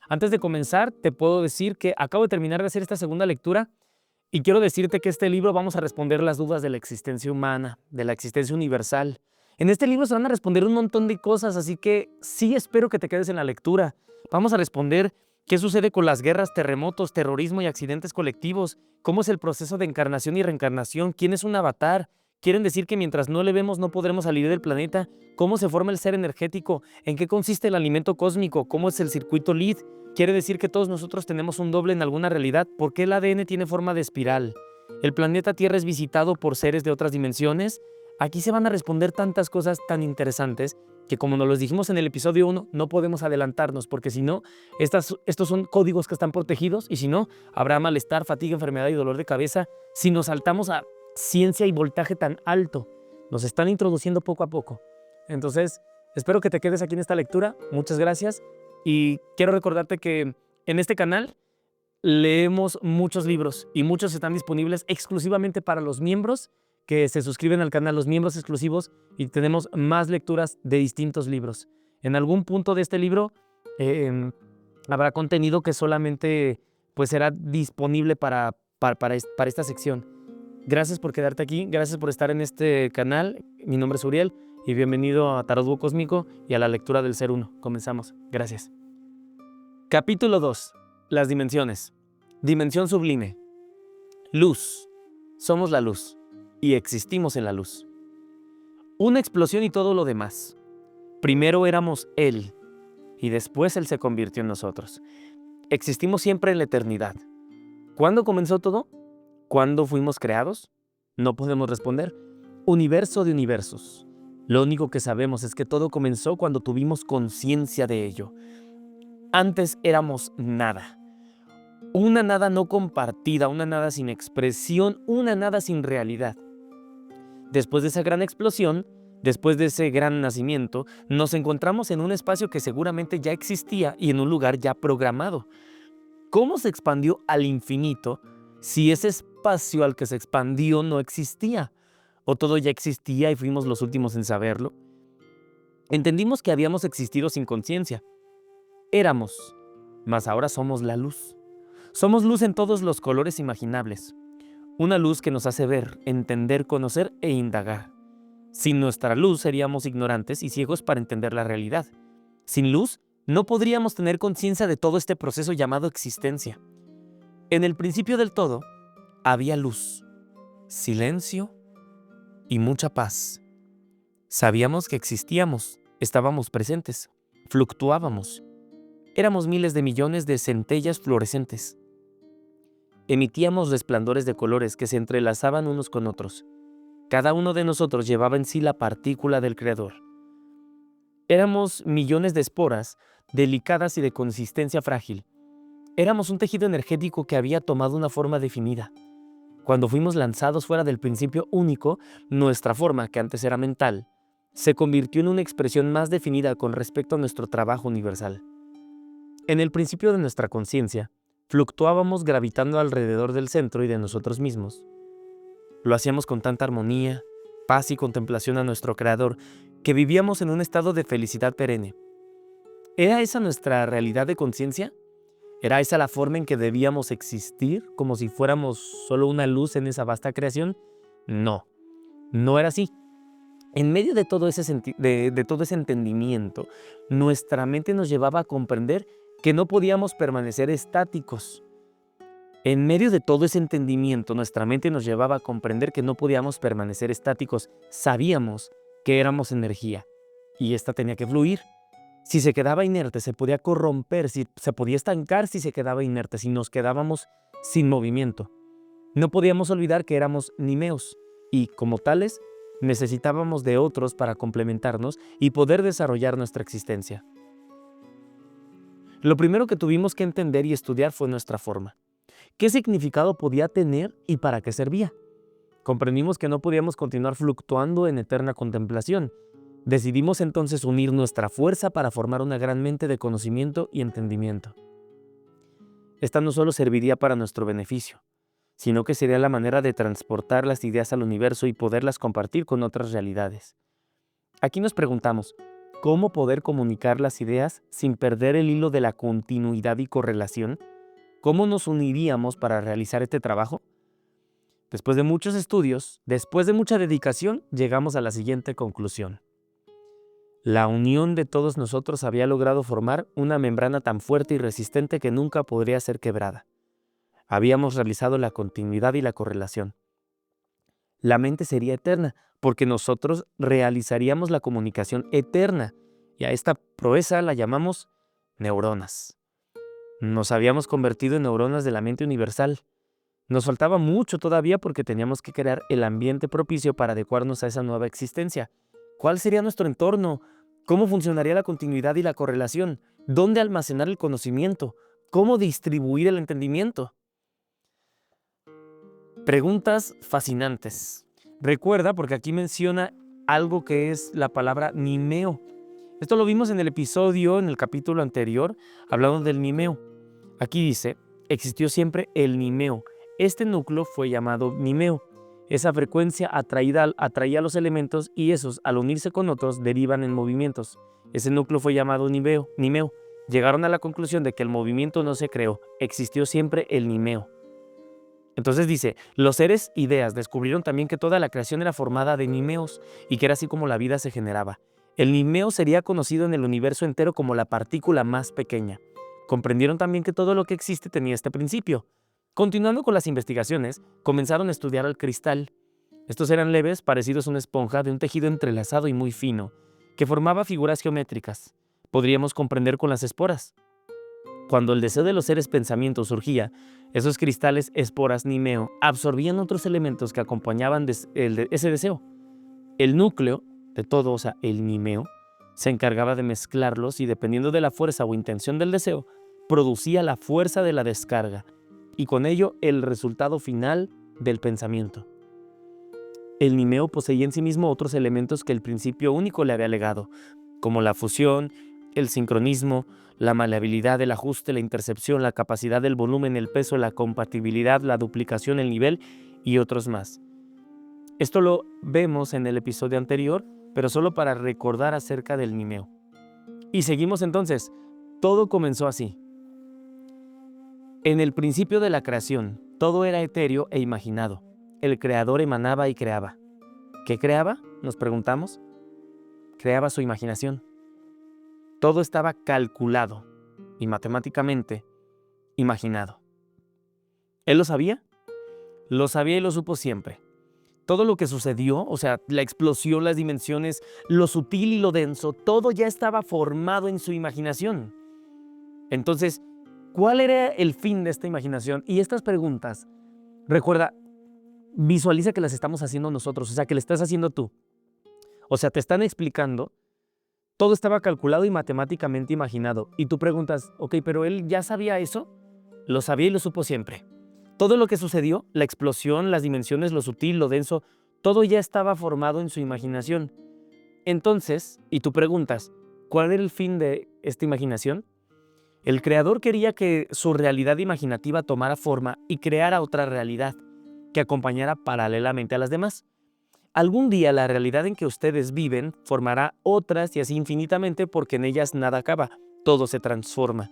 Antes de comenzar, te puedo decir que acabo de terminar de hacer esta segunda lectura y quiero decirte que este libro vamos a responder las dudas de la existencia humana, de la existencia universal. En este libro se van a responder un montón de cosas, así que sí espero que te quedes en la lectura. Vamos a responder qué sucede con las guerras, terremotos, terrorismo y accidentes colectivos, cómo es el proceso de encarnación y reencarnación, quién es un avatar. Quieren decir que mientras no le vemos no podremos salir del planeta, cómo se forma el ser energético, en qué consiste el alimento cósmico, cómo es el circuito Lead. Quiere decir que todos nosotros tenemos un doble en alguna realidad. ¿Por qué el ADN tiene forma de espiral? ¿El planeta Tierra es visitado por seres de otras dimensiones? Aquí se van a responder tantas cosas tan interesantes que, como nos los dijimos en el episodio 1, no podemos adelantarnos, porque si no, estos son códigos que están protegidos y si no, habrá malestar, fatiga, enfermedad y dolor de cabeza si nos saltamos a ciencia y voltaje tan alto. Nos están introduciendo poco a poco. Entonces, espero que te quedes aquí en esta lectura. Muchas gracias. Y quiero recordarte que en este canal leemos muchos libros y muchos están disponibles exclusivamente para los miembros que se suscriben al canal, los miembros exclusivos, y tenemos más lecturas de distintos libros. En algún punto de este libro habrá contenido que solamente pues, será disponible para esta sección. Gracias por quedarte aquí, gracias por estar en este canal. Mi nombre es Uriel y bienvenido a Tarot Búho Cósmico y a la lectura del Ser Uno. Comenzamos. Gracias. Capítulo 2. Las dimensiones. Dimensión sublime. Luz. Somos la luz y existimos en la luz. Una explosión y todo lo demás. Primero éramos Él y después Él se convirtió en nosotros. Existimos siempre en la eternidad. ¿Cuándo comenzó todo? ¿Cuándo fuimos creados? No podemos responder. Universo de universos. Lo único que sabemos es que todo comenzó cuando tuvimos conciencia de ello. Antes éramos nada. Una nada no compartida, una nada sin expresión, una nada sin realidad. Después de esa gran explosión, después de ese gran nacimiento, nos encontramos en un espacio que seguramente ya existía y en un lugar ya programado. ¿Cómo se expandió al infinito si ese espacio al que se expandió no existía? ¿O todo ya existía y fuimos los últimos en saberlo? Entendimos que habíamos existido sin conciencia. Éramos, mas ahora somos la luz. Somos luz en todos los colores imaginables. Una luz que nos hace ver, entender, conocer e indagar. Sin nuestra luz seríamos ignorantes y ciegos para entender la realidad. Sin luz, no podríamos tener conciencia de todo este proceso llamado existencia. En el principio del todo, había luz, silencio y mucha paz. Sabíamos que existíamos, estábamos presentes, fluctuábamos. Éramos miles de millones de centellas fluorescentes. Emitíamos resplandores de colores que se entrelazaban unos con otros. Cada uno de nosotros llevaba en sí la partícula del Creador. Éramos millones de esporas, delicadas y de consistencia frágil. Éramos un tejido energético que había tomado una forma definida. Cuando fuimos lanzados fuera del principio único, nuestra forma, que antes era mental, se convirtió en una expresión más definida con respecto a nuestro trabajo universal. En el principio de nuestra conciencia, fluctuábamos gravitando alrededor del centro y de nosotros mismos. Lo hacíamos con tanta armonía, paz y contemplación a nuestro Creador, que vivíamos en un estado de felicidad perenne. ¿Era esa nuestra realidad de conciencia? ¿Era esa la forma en que debíamos existir, como si fuéramos solo una luz en esa vasta creación? No, no era así. En medio de todo ese entendimiento, nuestra mente nos llevaba a comprender que no podíamos permanecer estáticos. En medio de todo ese entendimiento, nuestra mente nos llevaba a comprender que no podíamos permanecer estáticos. Sabíamos que éramos energía y esta tenía que fluir. Si se quedaba inerte, se podía corromper, se podía estancar si se quedaba inerte, si nos quedábamos sin movimiento. No podíamos olvidar que éramos nimeos y, como tales, necesitábamos de otros para complementarnos y poder desarrollar nuestra existencia. Lo primero que tuvimos que entender y estudiar fue nuestra forma. ¿Qué significado podía tener y para qué servía? Comprendimos que no podíamos continuar fluctuando en eterna contemplación. Decidimos entonces unir nuestra fuerza para formar una gran mente de conocimiento y entendimiento. Esta no solo serviría para nuestro beneficio, sino que sería la manera de transportar las ideas al universo y poderlas compartir con otras realidades. Aquí nos preguntamos, cómo poder comunicar las ideas sin perder el hilo de la continuidad y correlación. ¿Cómo nos uniríamos para realizar este trabajo? Después de muchos estudios, después de mucha dedicación, llegamos a la siguiente conclusión. La unión de todos nosotros había logrado formar una membrana tan fuerte y resistente que nunca podría ser quebrada. Habíamos realizado la continuidad y la correlación. La mente sería eterna, porque nosotros realizaríamos la comunicación eterna, y a esta proeza la llamamos neuronas. Nos habíamos convertido en neuronas de la mente universal. Nos faltaba mucho todavía porque teníamos que crear el ambiente propicio para adecuarnos a esa nueva existencia. ¿Cuál sería nuestro entorno? ¿Cómo funcionaría la continuidad y la correlación? ¿Dónde almacenar el conocimiento? ¿Cómo distribuir el entendimiento? Preguntas fascinantes. Recuerda, porque aquí menciona algo que es la palabra nimeo. Esto lo vimos en el capítulo anterior, hablando del nimeo. Aquí dice, existió siempre el nimeo. Este núcleo fue llamado nimeo. Esa frecuencia atraía a los elementos y esos, al unirse con otros, derivan en movimientos. Ese núcleo fue llamado nimeo. Llegaron a la conclusión de que el movimiento no se creó, existió siempre el nimeo. Entonces dice, los seres ideas descubrieron también que toda la creación era formada de nimeos y que era así como la vida se generaba. El nimeo sería conocido en el universo entero como la partícula más pequeña. Comprendieron también que todo lo que existe tenía este principio. Continuando con las investigaciones, comenzaron a estudiar al cristal. Estos eran leves, parecidos a una esponja de un tejido entrelazado y muy fino, que formaba figuras geométricas. Podríamos comprender con las esporas. Cuando el deseo de los seres pensamientos surgía, esos cristales esporas nimeo absorbían otros elementos que acompañaban ese deseo. El núcleo de todo, o sea, el nimeo, se encargaba de mezclarlos y dependiendo de la fuerza o intención del deseo, producía la fuerza de la descarga y con ello el resultado final del pensamiento. El nimeo poseía en sí mismo otros elementos que el principio único le había legado, como la fusión, el sincronismo, la maleabilidad, el ajuste, la intercepción, la capacidad del volumen, el peso, la compatibilidad, la duplicación, el nivel y otros más. Esto lo vemos en el episodio anterior, pero solo para recordar acerca del nimeo. Y seguimos entonces. Todo comenzó así. En el principio de la creación, todo era etéreo e imaginado. El creador emanaba y creaba. ¿Qué creaba? Nos preguntamos. Creaba su imaginación. Todo estaba calculado y matemáticamente imaginado. ¿Él lo sabía? Lo sabía y lo supo siempre. Todo lo que sucedió, o sea, la explosión, las dimensiones, lo sutil y lo denso, todo ya estaba formado en su imaginación. Entonces, ¿cuál era el fin de esta imaginación? Y estas preguntas, recuerda, visualiza que las estamos haciendo nosotros, o sea, que le estás haciendo tú. O sea, te están explicando, todo estaba calculado y matemáticamente imaginado. Y tú preguntas, ok, pero él ya sabía eso, lo sabía y lo supo siempre. Todo lo que sucedió, la explosión, las dimensiones, lo sutil, lo denso, todo ya estaba formado en su imaginación. Entonces, y tú preguntas, ¿cuál era el fin de esta imaginación? El creador quería que su realidad imaginativa tomara forma y creara otra realidad que acompañara paralelamente a las demás. Algún día la realidad en que ustedes viven formará otras y así infinitamente porque en ellas nada acaba, todo se transforma.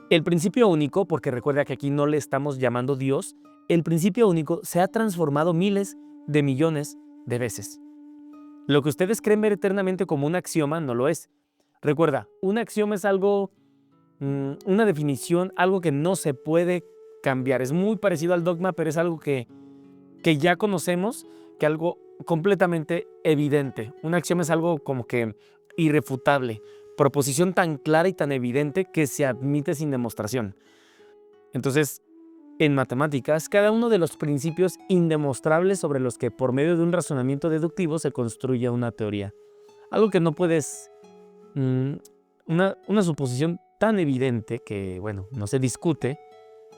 El principio único, porque recuerda que aquí no le estamos llamando Dios, el principio único se ha transformado miles de millones de veces. Lo que ustedes creen ver eternamente como un axioma no lo es. Recuerda, un axioma es algo, una definición, algo que no se puede cambiar. Es muy parecido al dogma, pero es algo que ya conocemos, que algo completamente evidente. Un axioma es algo como que irrefutable. Proposición tan clara y tan evidente que se admite sin demostración. Entonces, en matemáticas, cada uno de los principios indemostrables sobre los que por medio de un razonamiento deductivo se construye una teoría. Algo que no puedes... una suposición tan evidente que, bueno, no se discute.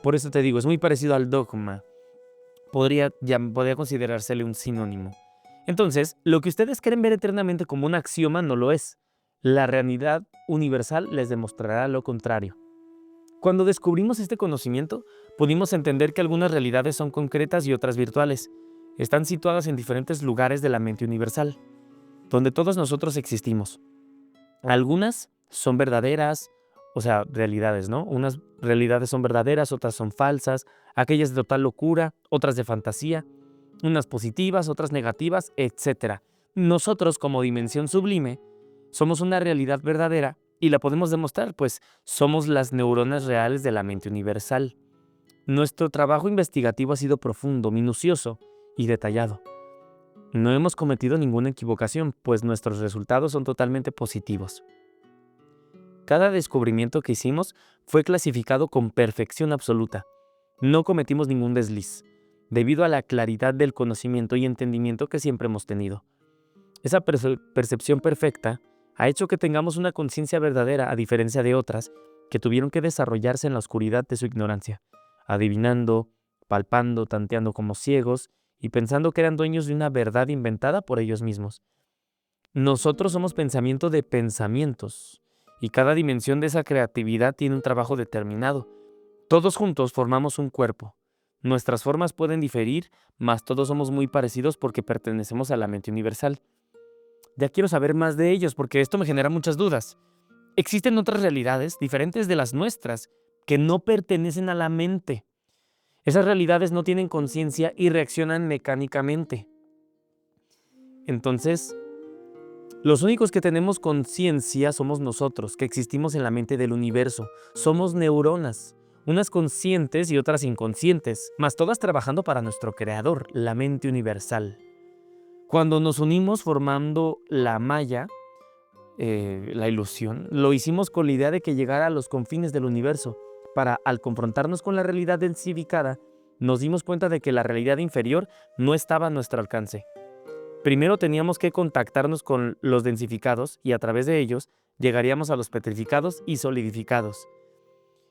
Por eso te digo, es muy parecido al dogma. Podría considerársele un sinónimo. Entonces, lo que ustedes quieren ver eternamente como un axioma no lo es. La realidad universal les demostrará lo contrario. Cuando descubrimos este conocimiento, pudimos entender que algunas realidades son concretas y otras virtuales. Están situadas en diferentes lugares de la mente universal, donde todos nosotros existimos. Algunas son verdaderas, o sea, realidades, ¿no? Unas realidades son verdaderas, otras son falsas, aquellas de total locura, otras de fantasía, unas positivas, otras negativas, etc. Nosotros, como dimensión sublime, somos una realidad verdadera y la podemos demostrar, pues somos las neuronas reales de la mente universal. Nuestro trabajo investigativo ha sido profundo, minucioso y detallado. No hemos cometido ninguna equivocación, pues nuestros resultados son totalmente positivos. Cada descubrimiento que hicimos fue clasificado con perfección absoluta. No cometimos ningún desliz, debido a la claridad del conocimiento y entendimiento que siempre hemos tenido. Esa percepción perfecta ha hecho que tengamos una conciencia verdadera, a diferencia de otras que tuvieron que desarrollarse en la oscuridad de su ignorancia, adivinando, palpando, tanteando como ciegos y pensando que eran dueños de una verdad inventada por ellos mismos. Nosotros somos pensamiento de pensamientos, y cada dimensión de esa creatividad tiene un trabajo determinado. Todos juntos formamos un cuerpo. Nuestras formas pueden diferir, mas todos somos muy parecidos porque pertenecemos a la mente universal. Ya quiero saber más de ellos porque esto me genera muchas dudas. Existen otras realidades diferentes de las nuestras que no pertenecen a la mente. Esas realidades no tienen conciencia y reaccionan mecánicamente. Entonces, los únicos que tenemos conciencia somos nosotros, que existimos en la mente del universo. Somos neuronas, unas conscientes y otras inconscientes, mas todas trabajando para nuestro creador, la mente universal. Cuando nos unimos formando la maya, la ilusión, lo hicimos con la idea de que llegara a los confines del universo, para, al confrontarnos con la realidad densificada, nos dimos cuenta de que la realidad inferior no estaba a nuestro alcance. Primero teníamos que contactarnos con los densificados y a través de ellos llegaríamos a los petrificados y solidificados.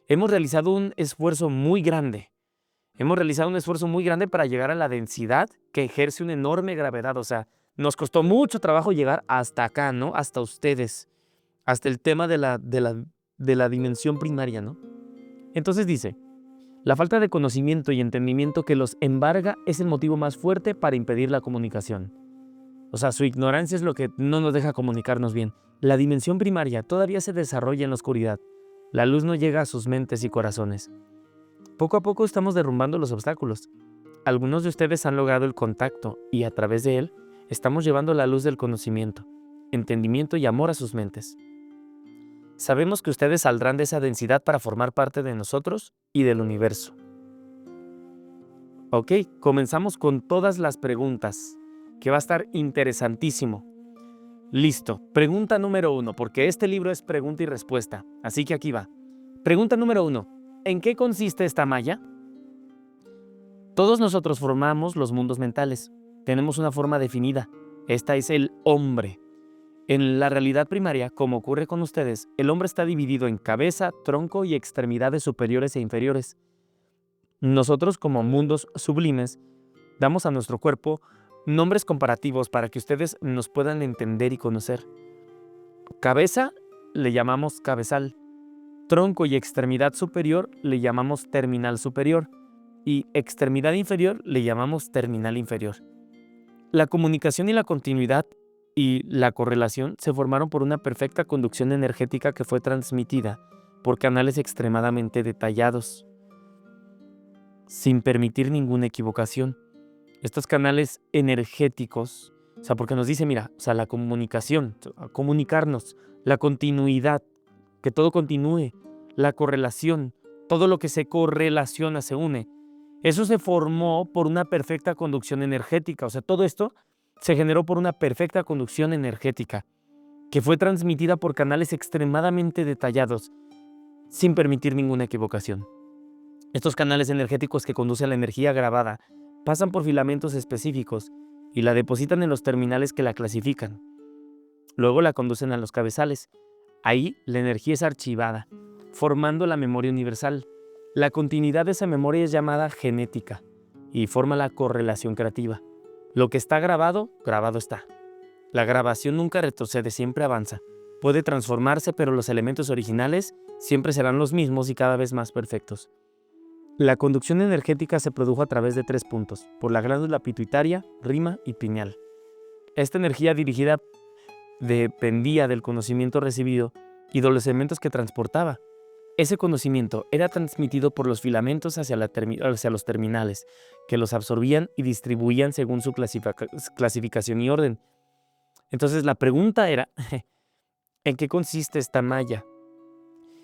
Hemos realizado un esfuerzo muy grande. Para llegar a la densidad que ejerce una enorme gravedad. O sea, nos costó mucho trabajo llegar hasta acá, ¿no? Hasta ustedes. Hasta el tema de la dimensión primaria, ¿no? Entonces dice, la falta de conocimiento y entendimiento que los embarga es el motivo más fuerte para impedir la comunicación. O sea, su ignorancia es lo que no nos deja comunicarnos bien. La dimensión primaria todavía se desarrolla en la oscuridad. La luz no llega a sus mentes y corazones. Poco a poco estamos derrumbando los obstáculos. Algunos de ustedes han logrado el contacto y a través de él estamos llevando la luz del conocimiento, entendimiento y amor a sus mentes. Sabemos que ustedes saldrán de esa densidad para formar parte de nosotros y del universo. Ok, comenzamos con todas las preguntas, que va a estar interesantísimo. Listo, pregunta número 1, porque este libro es pregunta y respuesta, así que aquí va. Pregunta número 1, ¿en qué consiste esta malla? Todos nosotros formamos los mundos mentales, tenemos una forma definida, esta es el hombre. En la realidad primaria, como ocurre con ustedes, el hombre está dividido en cabeza, tronco y extremidades superiores e inferiores. Nosotros, como mundos sublimes, damos a nuestro cuerpo nombres comparativos para que ustedes nos puedan entender y conocer. Cabeza le llamamos cabezal, tronco y extremidad superior le llamamos terminal superior y extremidad inferior le llamamos terminal inferior. La comunicación y la continuidad y la correlación se formaron por una perfecta conducción energética que fue transmitida por canales extremadamente detallados, sin permitir ninguna equivocación. Estos canales energéticos, o sea, porque nos dice, mira, o sea, la comunicación, comunicarnos, la continuidad, que todo continúe, la correlación, todo lo que se correlaciona se une. Eso se formó por una perfecta conducción energética, o sea, todo esto se generó por una perfecta conducción energética, que fue transmitida por canales extremadamente detallados, sin permitir ninguna equivocación. Estos canales energéticos que conducen la energía grabada pasan por filamentos específicos y la depositan en los terminales que la clasifican. Luego la conducen a los cabezales. Ahí la energía es archivada, formando la memoria universal. La continuidad de esa memoria es llamada genética y forma la correlación creativa. Lo que está grabado, grabado está. La grabación nunca retrocede, siempre avanza. Puede transformarse, pero los elementos originales siempre serán los mismos y cada vez más perfectos. La conducción energética se produjo a través de 3 puntos, por la glándula pituitaria, rima y pineal. Esta energía dirigida dependía del conocimiento recibido y de los elementos que transportaba. Ese conocimiento era transmitido por los filamentos hacia los terminales, que los absorbían y distribuían según su clasificación y orden. Entonces la pregunta era, ¿en qué consiste esta malla?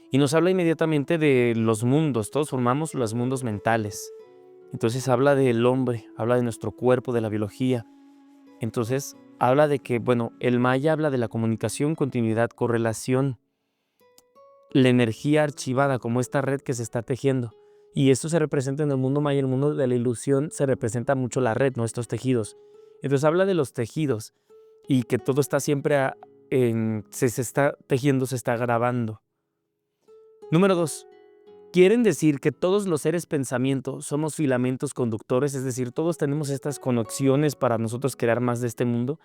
Y nos habla inmediatamente de los mundos. Todos formamos los mundos mentales. Entonces habla del hombre, habla de nuestro cuerpo, de la biología. Entonces habla de que, el maya habla de la comunicación, continuidad, correlación, la energía archivada, como esta red que se está tejiendo. Y esto se representa en el mundo maya, el mundo de la ilusión, se representa mucho la red, ¿no? Estos tejidos. Entonces habla de los tejidos y que todo está siempre se está tejiendo, se está grabando. Número 2. Quieren decir que todos los seres pensamiento somos filamentos conductores, es decir, todos tenemos estas conexiones para nosotros crear más de este mundo.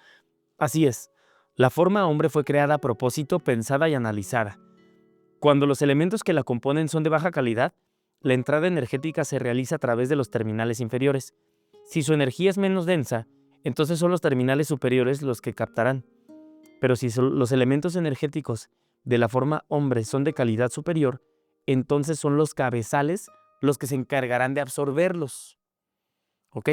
Así es, la forma hombre fue creada a propósito, pensada y analizada. Cuando los elementos que la componen son de baja calidad, la entrada energética se realiza a través de los terminales inferiores. Si su energía es menos densa, entonces son los terminales superiores los que captarán. Pero si los elementos energéticos de la forma hombre son de calidad superior, entonces son los cabezales los que se encargarán de absorberlos. Ok.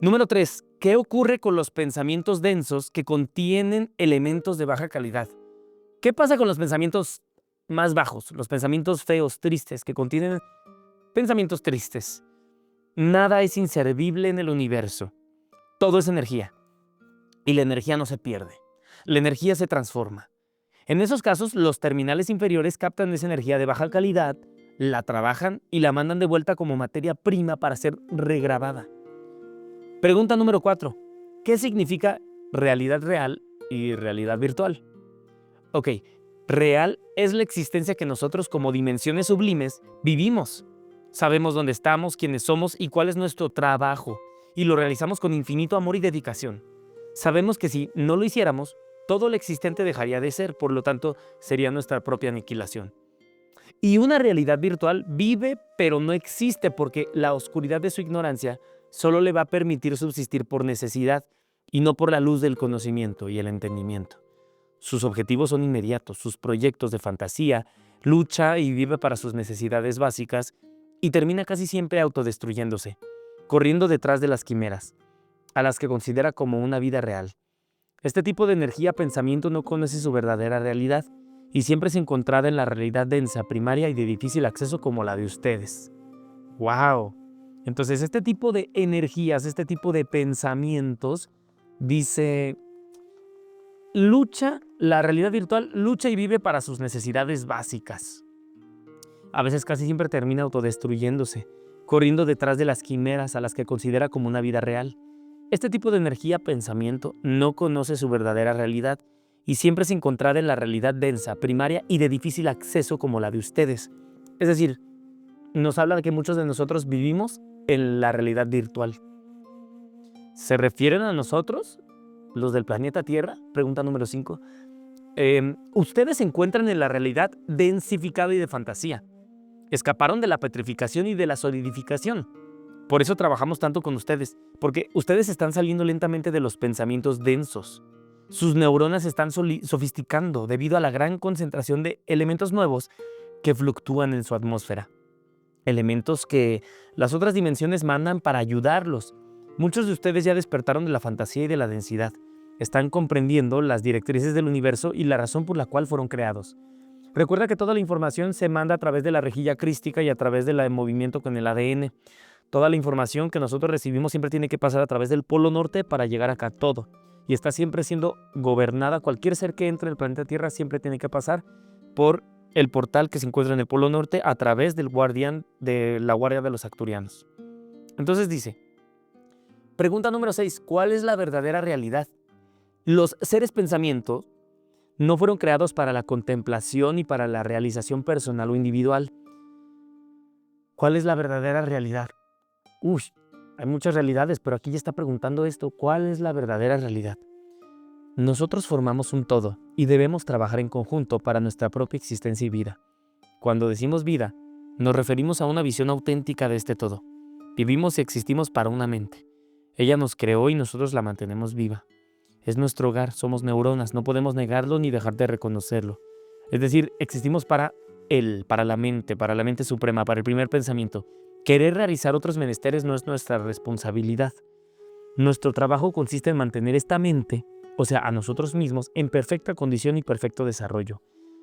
Número 3. ¿Qué ocurre con los pensamientos densos que contienen elementos de baja calidad? ¿Qué pasa con los pensamientos más bajos, los pensamientos feos, tristes, que contienen pensamientos tristes? Nada es inservible en el universo. Todo es energía. Y la energía no se pierde. La energía se transforma. En esos casos, los terminales inferiores captan esa energía de baja calidad, la trabajan y la mandan de vuelta como materia prima para ser regrabada. Pregunta número 4. ¿Qué significa realidad real y realidad virtual? Ok, real es la existencia que nosotros como dimensiones sublimes vivimos. Sabemos dónde estamos, quiénes somos y cuál es nuestro trabajo, y lo realizamos con infinito amor y dedicación. Sabemos que si no lo hiciéramos, todo lo existente dejaría de ser, por lo tanto, sería nuestra propia aniquilación. Y una realidad virtual vive, pero no existe porque la oscuridad de su ignorancia solo le va a permitir subsistir por necesidad y no por la luz del conocimiento y el entendimiento. Sus objetivos son inmediatos, sus proyectos de fantasía, lucha y vive para sus necesidades básicas y termina casi siempre autodestruyéndose, corriendo detrás de las quimeras, a las que considera como una vida real. Este tipo de energía pensamiento no conoce su verdadera realidad y siempre es encontrada en la realidad densa, primaria y de difícil acceso como la de ustedes. ¡Wow! Entonces este tipo de energías, este tipo de pensamientos, dice, la realidad virtual lucha y vive para sus necesidades básicas. A veces casi siempre termina autodestruyéndose, corriendo detrás de las quimeras a las que considera como una vida real. Este tipo de energía pensamiento no conoce su verdadera realidad y siempre es encontrada en la realidad densa, primaria y de difícil acceso como la de ustedes. Es decir, nos habla de que muchos de nosotros vivimos en la realidad virtual. ¿Se refieren a nosotros, los del planeta Tierra? Pregunta número 5. Ustedes se encuentran en la realidad densificada y de fantasía. Escaparon de la petrificación y de la solidificación. Por eso trabajamos tanto con ustedes, porque ustedes están saliendo lentamente de los pensamientos densos. Sus neuronas se están sofisticando debido a la gran concentración de elementos nuevos que fluctúan en su atmósfera. Elementos que las otras dimensiones mandan para ayudarlos. Muchos de ustedes ya despertaron de la fantasía y de la densidad. Están comprendiendo las directrices del universo y la razón por la cual fueron creados. Recuerda que toda la información se manda a través de la rejilla crística y a través del movimiento con el ADN. Toda la información que nosotros recibimos siempre tiene que pasar a través del Polo Norte para llegar acá todo. Y está siempre siendo gobernada. Cualquier ser que entre en el planeta Tierra siempre tiene que pasar por el portal que se encuentra en el Polo Norte a través del guardián de la Guardia de los Acturianos. Entonces dice, pregunta número 6, ¿cuál es la verdadera realidad? Los seres pensamiento no fueron creados para la contemplación y para la realización personal o individual. ¿Cuál es la verdadera realidad? Hay muchas realidades, pero aquí ya está preguntando esto, ¿cuál es la verdadera realidad? Nosotros formamos un todo y debemos trabajar en conjunto para nuestra propia existencia y vida. Cuando decimos vida, nos referimos a una visión auténtica de este todo. Vivimos y existimos para una mente. Ella nos creó y nosotros la mantenemos viva. Es nuestro hogar, somos neuronas, no podemos negarlo ni dejar de reconocerlo. Es decir, existimos para él, para la mente suprema, para el primer pensamiento. Querer realizar otros menesteres no es nuestra responsabilidad. Nuestro trabajo consiste en mantener esta mente, o sea, a nosotros mismos, en perfecta condición y perfecto desarrollo.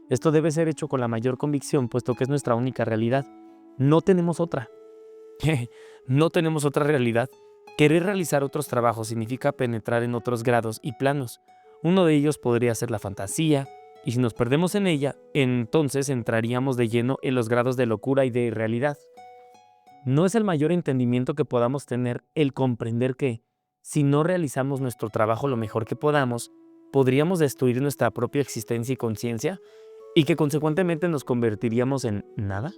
Esto debe ser hecho con la mayor convicción, puesto que es nuestra única realidad. No tenemos otra. No tenemos otra realidad. Querer realizar otros trabajos significa penetrar en otros grados y planos. Uno de ellos podría ser la fantasía, y si nos perdemos en ella, entonces entraríamos de lleno en los grados de locura y de irrealidad. No es el mayor entendimiento que podamos tener el comprender que, si no realizamos nuestro trabajo lo mejor que podamos, podríamos destruir nuestra propia existencia y conciencia, y que consecuentemente nos convertiríamos en nada.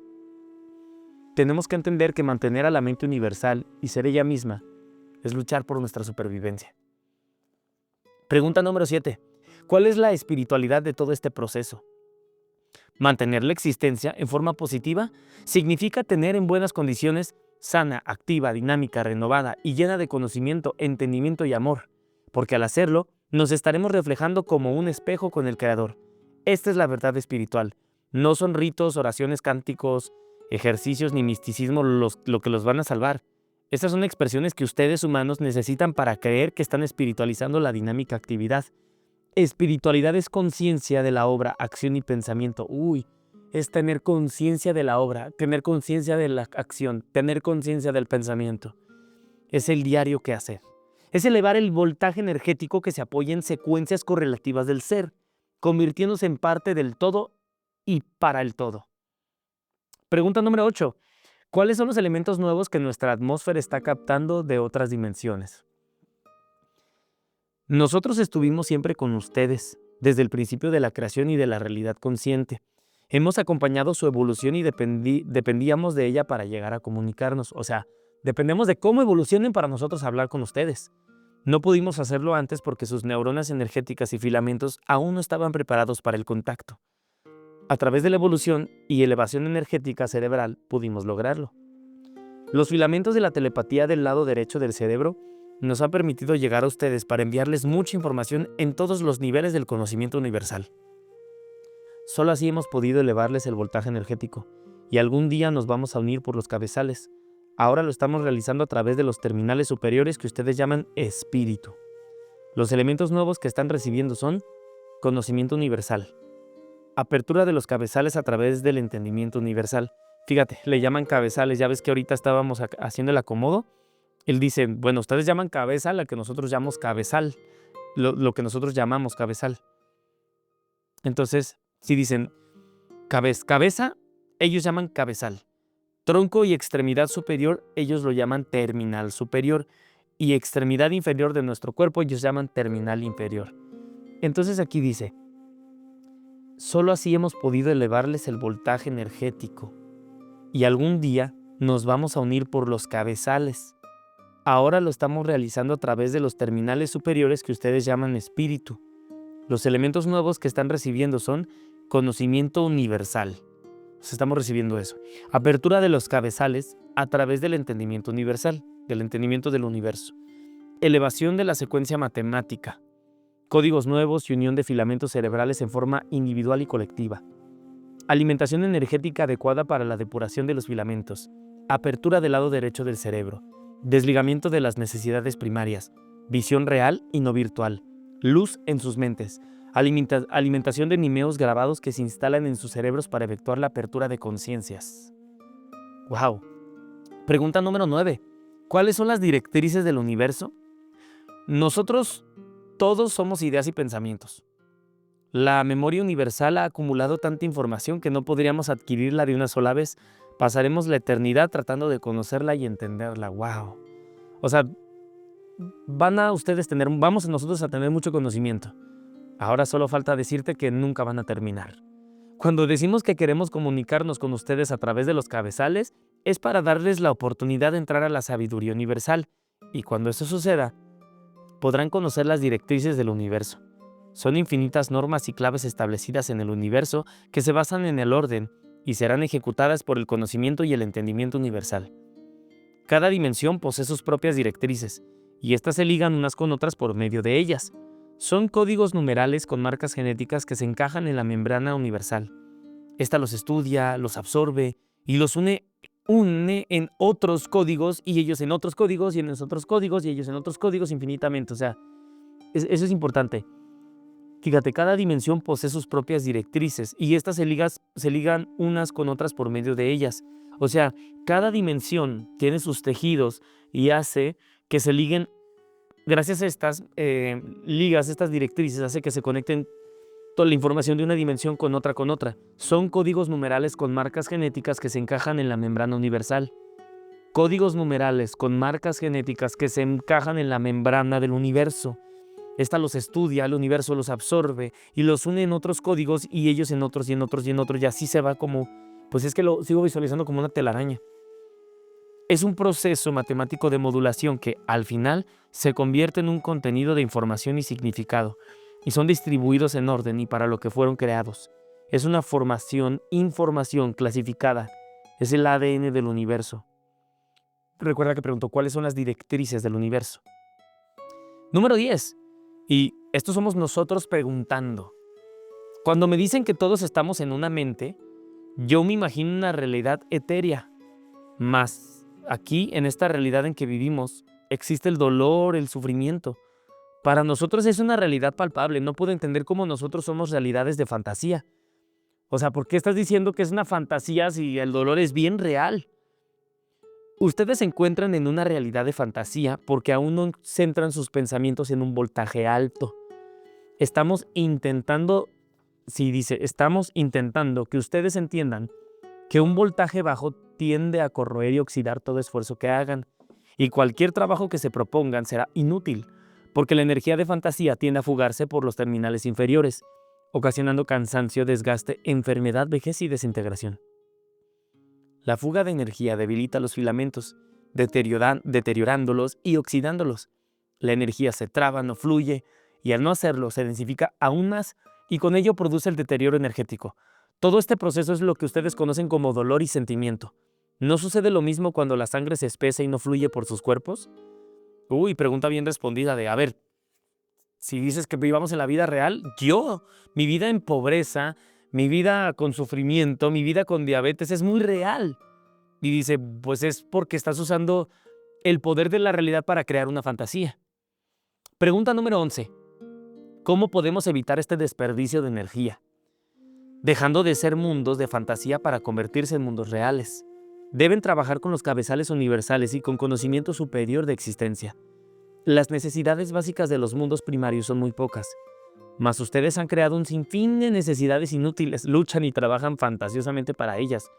Tenemos que entender que mantener a la mente universal y ser ella misma es luchar por nuestra supervivencia. Pregunta número 7. ¿Cuál es la espiritualidad de todo este proceso? Mantener la existencia en forma positiva significa tener en buenas condiciones, sana, activa, dinámica, renovada y llena de conocimiento, entendimiento y amor, porque al hacerlo nos estaremos reflejando como un espejo con el Creador. Esta es la verdad espiritual. No son ritos, oraciones, cánticos, ejercicios ni misticismo lo que los van a salvar. Estas son expresiones que ustedes humanos necesitan para creer que están espiritualizando la dinámica actividad. Espiritualidad es conciencia de la obra, acción y pensamiento. Es tener conciencia de la obra, tener conciencia de la acción, tener conciencia del pensamiento. Es el diario que hacer. Es elevar el voltaje energético que se apoya en secuencias correlativas del ser, convirtiéndose en parte del todo y para el todo. Pregunta número 8. ¿Cuáles son los elementos nuevos que nuestra atmósfera está captando de otras dimensiones? Nosotros estuvimos siempre con ustedes, desde el principio de la creación y de la realidad consciente. Hemos acompañado su evolución y dependíamos de ella para llegar a comunicarnos. O sea, dependemos de cómo evolucionen para nosotros hablar con ustedes. No pudimos hacerlo antes porque sus neuronas energéticas y filamentos aún no estaban preparados para el contacto. A través de la evolución y elevación energética cerebral pudimos lograrlo. Los filamentos de la telepatía del lado derecho del cerebro nos han permitido llegar a ustedes para enviarles mucha información en todos los niveles del conocimiento universal. Solo así hemos podido elevarles el voltaje energético, y algún día nos vamos a unir por los cabezales. Ahora lo estamos realizando a través de los terminales superiores que ustedes llaman espíritu. Los elementos nuevos que están recibiendo son conocimiento universal, apertura de los cabezales a través del entendimiento universal. Fíjate, le llaman cabezales, ya ves que ahorita estábamos haciendo el acomodo. Él dice, bueno, ustedes llaman cabeza la que nosotros llamamos cabezal, lo que nosotros llamamos cabezal. Entonces, si dicen cabeza, ellos llaman cabezal. Tronco y extremidad superior, ellos lo llaman terminal superior. Y extremidad inferior de nuestro cuerpo, ellos llaman terminal inferior. Entonces aquí dice, solo así hemos podido elevarles el voltaje energético. Y algún día nos vamos a unir por los cabezales. Ahora lo estamos realizando a través de los terminales superiores que ustedes llaman espíritu. Los elementos nuevos que están recibiendo son conocimiento universal. Estamos recibiendo eso. Apertura de los cabezales a través del entendimiento universal, del entendimiento del universo. Elevación de la secuencia matemática. Códigos nuevos y unión de filamentos cerebrales en forma individual y colectiva. Alimentación energética adecuada para la depuración de los filamentos. Apertura del lado derecho del cerebro. Desligamiento de las necesidades primarias. Visión real y no virtual. Luz en sus mentes. Alimentación de nimeos grabados que se instalan en sus cerebros para efectuar la apertura de conciencias. ¡Wow! Pregunta número 9. ¿Cuáles son las directrices del universo? Nosotros todos somos ideas y pensamientos. La memoria universal ha acumulado tanta información que no podríamos adquirirla de una sola vez. Pasaremos la eternidad tratando de conocerla y entenderla. ¡Wow! O sea, vamos nosotros a tener mucho conocimiento. Ahora solo falta decirte que nunca van a terminar. Cuando decimos que queremos comunicarnos con ustedes a través de los cabezales, es para darles la oportunidad de entrar a la sabiduría universal. Y cuando eso suceda, podrán conocer las directrices del universo. Son infinitas normas y claves establecidas en el universo que se basan en el orden y serán ejecutadas por el conocimiento y el entendimiento universal. Cada dimensión posee sus propias directrices, y éstas se ligan unas con otras por medio de ellas. Son códigos numerales con marcas genéticas que se encajan en la membrana universal. Esta los estudia, los absorbe y los une en otros códigos y ellos en otros códigos y en otros códigos y ellos en otros códigos infinitamente. O sea, eso es importante. Fíjate, cada dimensión posee sus propias directrices y estas se ligan unas con otras por medio de ellas. O sea, cada dimensión tiene sus tejidos y hace que se liguen. Gracias a estas ligas, estas directrices, hace que se conecten toda la información de una dimensión con otra. Son códigos numerales con marcas genéticas que se encajan en la membrana universal. Códigos numerales con marcas genéticas que se encajan en la membrana del universo. Esta los estudia, el universo los absorbe y los une en otros códigos y ellos en otros y en otros y en otros. Y así se va como, pues es que lo sigo visualizando como una telaraña. Es un proceso matemático de modulación que, al final, se convierte en un contenido de información y significado, y son distribuidos en orden y para lo que fueron creados. Es una información clasificada. Es el ADN del universo. Recuerda que preguntó cuáles son las directrices del universo. Número 10. Y esto somos nosotros preguntando. Cuando me dicen que todos estamos en una mente, yo me imagino una realidad etérea, más aquí, en esta realidad en que vivimos, existe el dolor, el sufrimiento. Para nosotros es una realidad palpable. No puedo entender cómo nosotros somos realidades de fantasía. O sea, ¿por qué estás diciendo que es una fantasía si el dolor es bien real? Ustedes se encuentran en una realidad de fantasía porque aún no centran sus pensamientos en un voltaje alto. Estamos intentando que ustedes entiendan que un voltaje bajo tiende a corroer y oxidar todo esfuerzo que hagan, y cualquier trabajo que se propongan será inútil, porque la energía de fantasía tiende a fugarse por los terminales inferiores, ocasionando cansancio, desgaste, enfermedad, vejez y desintegración. La fuga de energía debilita los filamentos, deteriorándolos y oxidándolos. La energía se traba, no fluye, y al no hacerlo se densifica aún más y con ello produce el deterioro energético. Todo este proceso es lo que ustedes conocen como dolor y sentimiento. ¿No sucede lo mismo cuando la sangre se espesa y no fluye por sus cuerpos? Pregunta bien respondida de, a ver, si dices que vivamos en la vida real, mi vida en pobreza, mi vida con sufrimiento, mi vida con diabetes es muy real. Y dice, pues es porque estás usando el poder de la realidad para crear una fantasía. Pregunta número 11. ¿Cómo podemos evitar este desperdicio de energía? Dejando de ser mundos de fantasía para convertirse en mundos reales. Deben trabajar con los cabezales universales y con conocimiento superior de existencia. Las necesidades básicas de los mundos primarios son muy pocas, mas ustedes han creado un sinfín de necesidades inútiles, luchan y trabajan fantasiosamente para ellas.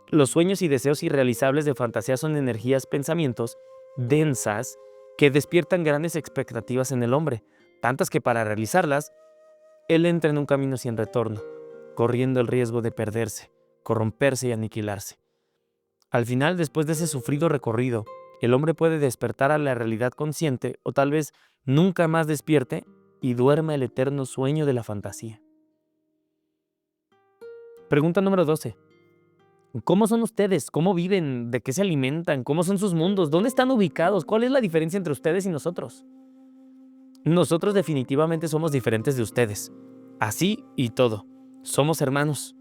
Los sueños y deseos irrealizables de fantasía son energías, pensamientos densas que despiertan grandes expectativas en el hombre, tantas que para realizarlas, él entra en un camino sin retorno, corriendo el riesgo de perderse, corromperse y aniquilarse. Al final, después de ese sufrido recorrido, el hombre puede despertar a la realidad consciente o tal vez nunca más despierte y duerma el eterno sueño de la fantasía. Pregunta número 12. ¿Cómo son ustedes? ¿Cómo viven? ¿De qué se alimentan? ¿Cómo son sus mundos? ¿Dónde están ubicados? ¿Cuál es la diferencia entre ustedes y nosotros? Nosotros definitivamente somos diferentes de ustedes. Así y todo. Somos hermanos.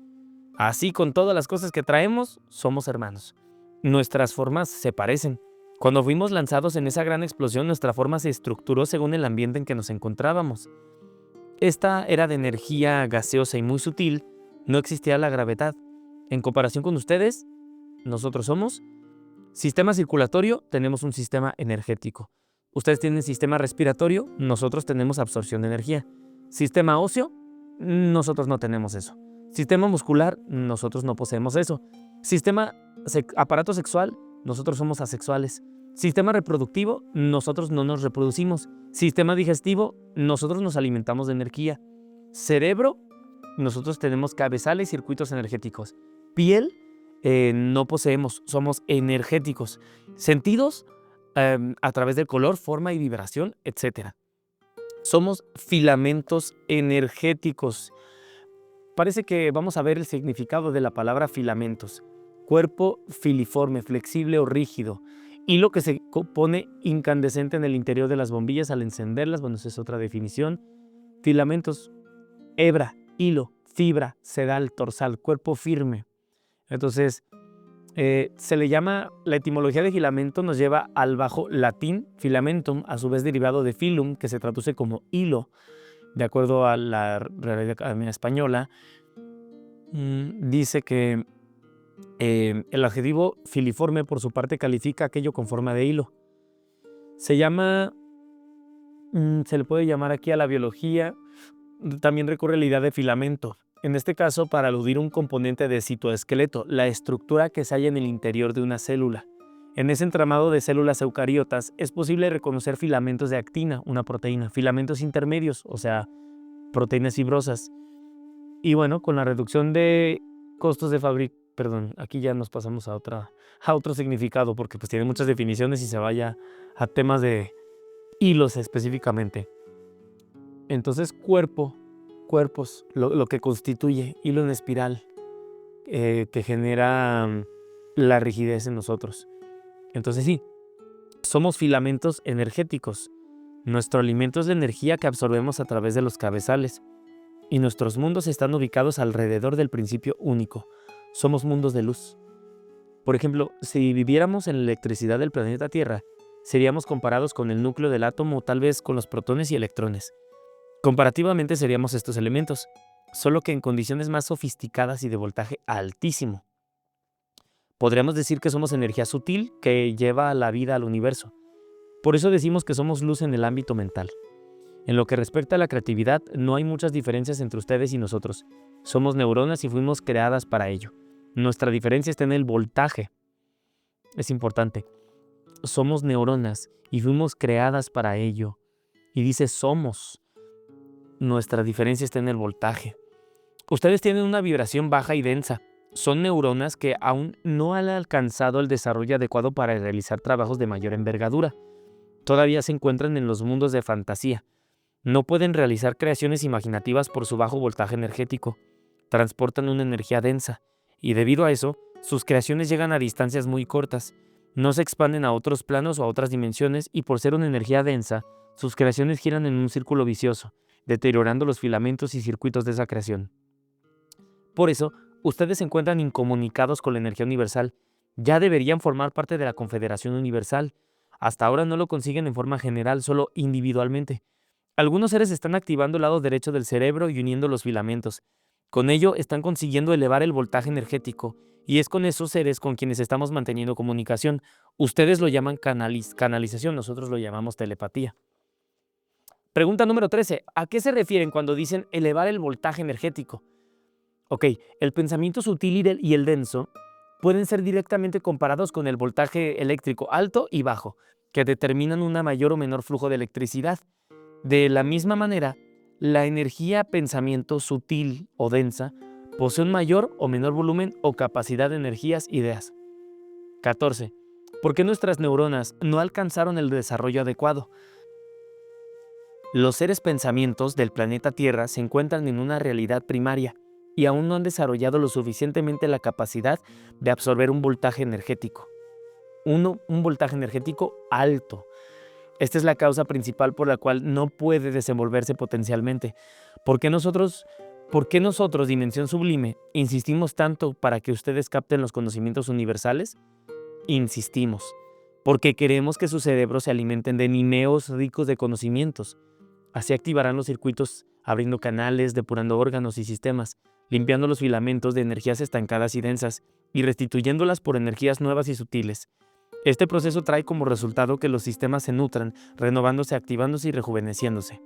Así con todas las cosas que traemos, somos hermanos. Nuestras formas se parecen. Cuando fuimos lanzados en esa gran explosión, nuestra forma se estructuró según el ambiente en que nos encontrábamos. Esta era de energía gaseosa y muy sutil, no existía la gravedad. En comparación con ustedes, nosotros somos sistema circulatorio, tenemos un sistema energético. Ustedes tienen sistema respiratorio, nosotros tenemos absorción de energía. Sistema óseo, nosotros no tenemos eso. Sistema muscular, nosotros no poseemos eso. Aparato sexual, nosotros somos asexuales. Sistema reproductivo, nosotros no nos reproducimos. Sistema digestivo, nosotros nos alimentamos de energía. Cerebro, nosotros tenemos cabezales y circuitos energéticos. Piel, no poseemos, somos energéticos. Sentidos, a través del color, forma y vibración, etc. Somos filamentos energéticos. Parece que vamos a ver el significado de la palabra filamentos. Cuerpo filiforme, flexible o rígido. Hilo que se pone incandescente en el interior de las bombillas al encenderlas, bueno, esa es otra definición. Filamentos, hebra, hilo, fibra, sedal, torsal, cuerpo firme. Entonces, se le llama, la etimología de filamento nos lleva al bajo latín filamentum, a su vez derivado de filum, que se traduce como hilo, de acuerdo a la Real Academia Española. Dice que el adjetivo filiforme, por su parte, califica aquello con forma de hilo. Se le puede llamar aquí a la biología, también recurre a la idea de filamento. En este caso, para aludir a un componente de citoesqueleto, la estructura que se halla en el interior de una célula. En ese entramado de células eucariotas es posible reconocer filamentos de actina, una proteína, filamentos intermedios, o sea, proteínas fibrosas. Y bueno, con la reducción de costos de aquí ya nos pasamos a otro significado, porque pues tiene muchas definiciones y se vaya a temas de hilos específicamente. Entonces, cuerpos, lo que constituye hilo en espiral, que genera la rigidez en nosotros. Entonces sí, somos filamentos energéticos. Nuestro alimento es la energía que absorbemos a través de los cabezales. Y nuestros mundos están ubicados alrededor del principio único. Somos mundos de luz. Por ejemplo, si viviéramos en la electricidad del planeta Tierra, seríamos comparados con el núcleo del átomo o tal vez con los protones y electrones. Comparativamente seríamos estos elementos, solo que en condiciones más sofisticadas y de voltaje altísimo. Podríamos decir que somos energía sutil que lleva la vida al universo. Por eso decimos que somos luz en el ámbito mental. En lo que respecta a la creatividad, no hay muchas diferencias entre ustedes y nosotros. Somos neuronas y fuimos creadas para ello. Nuestra diferencia está en el voltaje. Es importante. Somos neuronas y fuimos creadas para ello. Y dice somos. Nuestra diferencia está en el voltaje. Ustedes tienen una vibración baja y densa. Son neuronas que aún no han alcanzado el desarrollo adecuado para realizar trabajos de mayor envergadura. Todavía se encuentran en los mundos de fantasía. No pueden realizar creaciones imaginativas por su bajo voltaje energético. Transportan una energía densa, y debido a eso, sus creaciones llegan a distancias muy cortas. No se expanden a otros planos o a otras dimensiones, y por ser una energía densa, sus creaciones giran en un círculo vicioso, deteriorando los filamentos y circuitos de esa creación. Por eso, ustedes se encuentran incomunicados con la energía universal. Ya deberían formar parte de la Confederación Universal. Hasta ahora no lo consiguen en forma general, solo individualmente. Algunos seres están activando el lado derecho del cerebro y uniendo los filamentos. Con ello están consiguiendo elevar el voltaje energético, y es con esos seres con quienes estamos manteniendo comunicación. Ustedes lo llaman canalización, nosotros lo llamamos telepatía. Pregunta número 13. ¿A qué se refieren cuando dicen elevar el voltaje energético? Ok, el pensamiento sutil y el denso pueden ser directamente comparados con el voltaje eléctrico alto y bajo, que determinan un mayor o menor flujo de electricidad. De la misma manera, la energía pensamiento sutil o densa posee un mayor o menor volumen o capacidad de energías ideas. 14. ¿Por qué nuestras neuronas no alcanzaron el desarrollo adecuado? Los seres pensamientos del planeta Tierra se encuentran en una realidad primaria y aún no han desarrollado lo suficientemente la capacidad de absorber un voltaje energético. Un voltaje energético alto. Esta es la causa principal por la cual no puede desenvolverse potencialmente. ¿Por qué nosotros, Dimensión Sublime, insistimos tanto para que ustedes capten los conocimientos universales? Insistimos, porque queremos que sus cerebros se alimenten de nimeos ricos de conocimientos. Así activarán los circuitos, abriendo canales, depurando órganos y sistemas, limpiando los filamentos de energías estancadas y densas, y restituyéndolas por energías nuevas y sutiles. Este proceso trae como resultado que los sistemas se nutran, renovándose, activándose y rejuveneciéndose.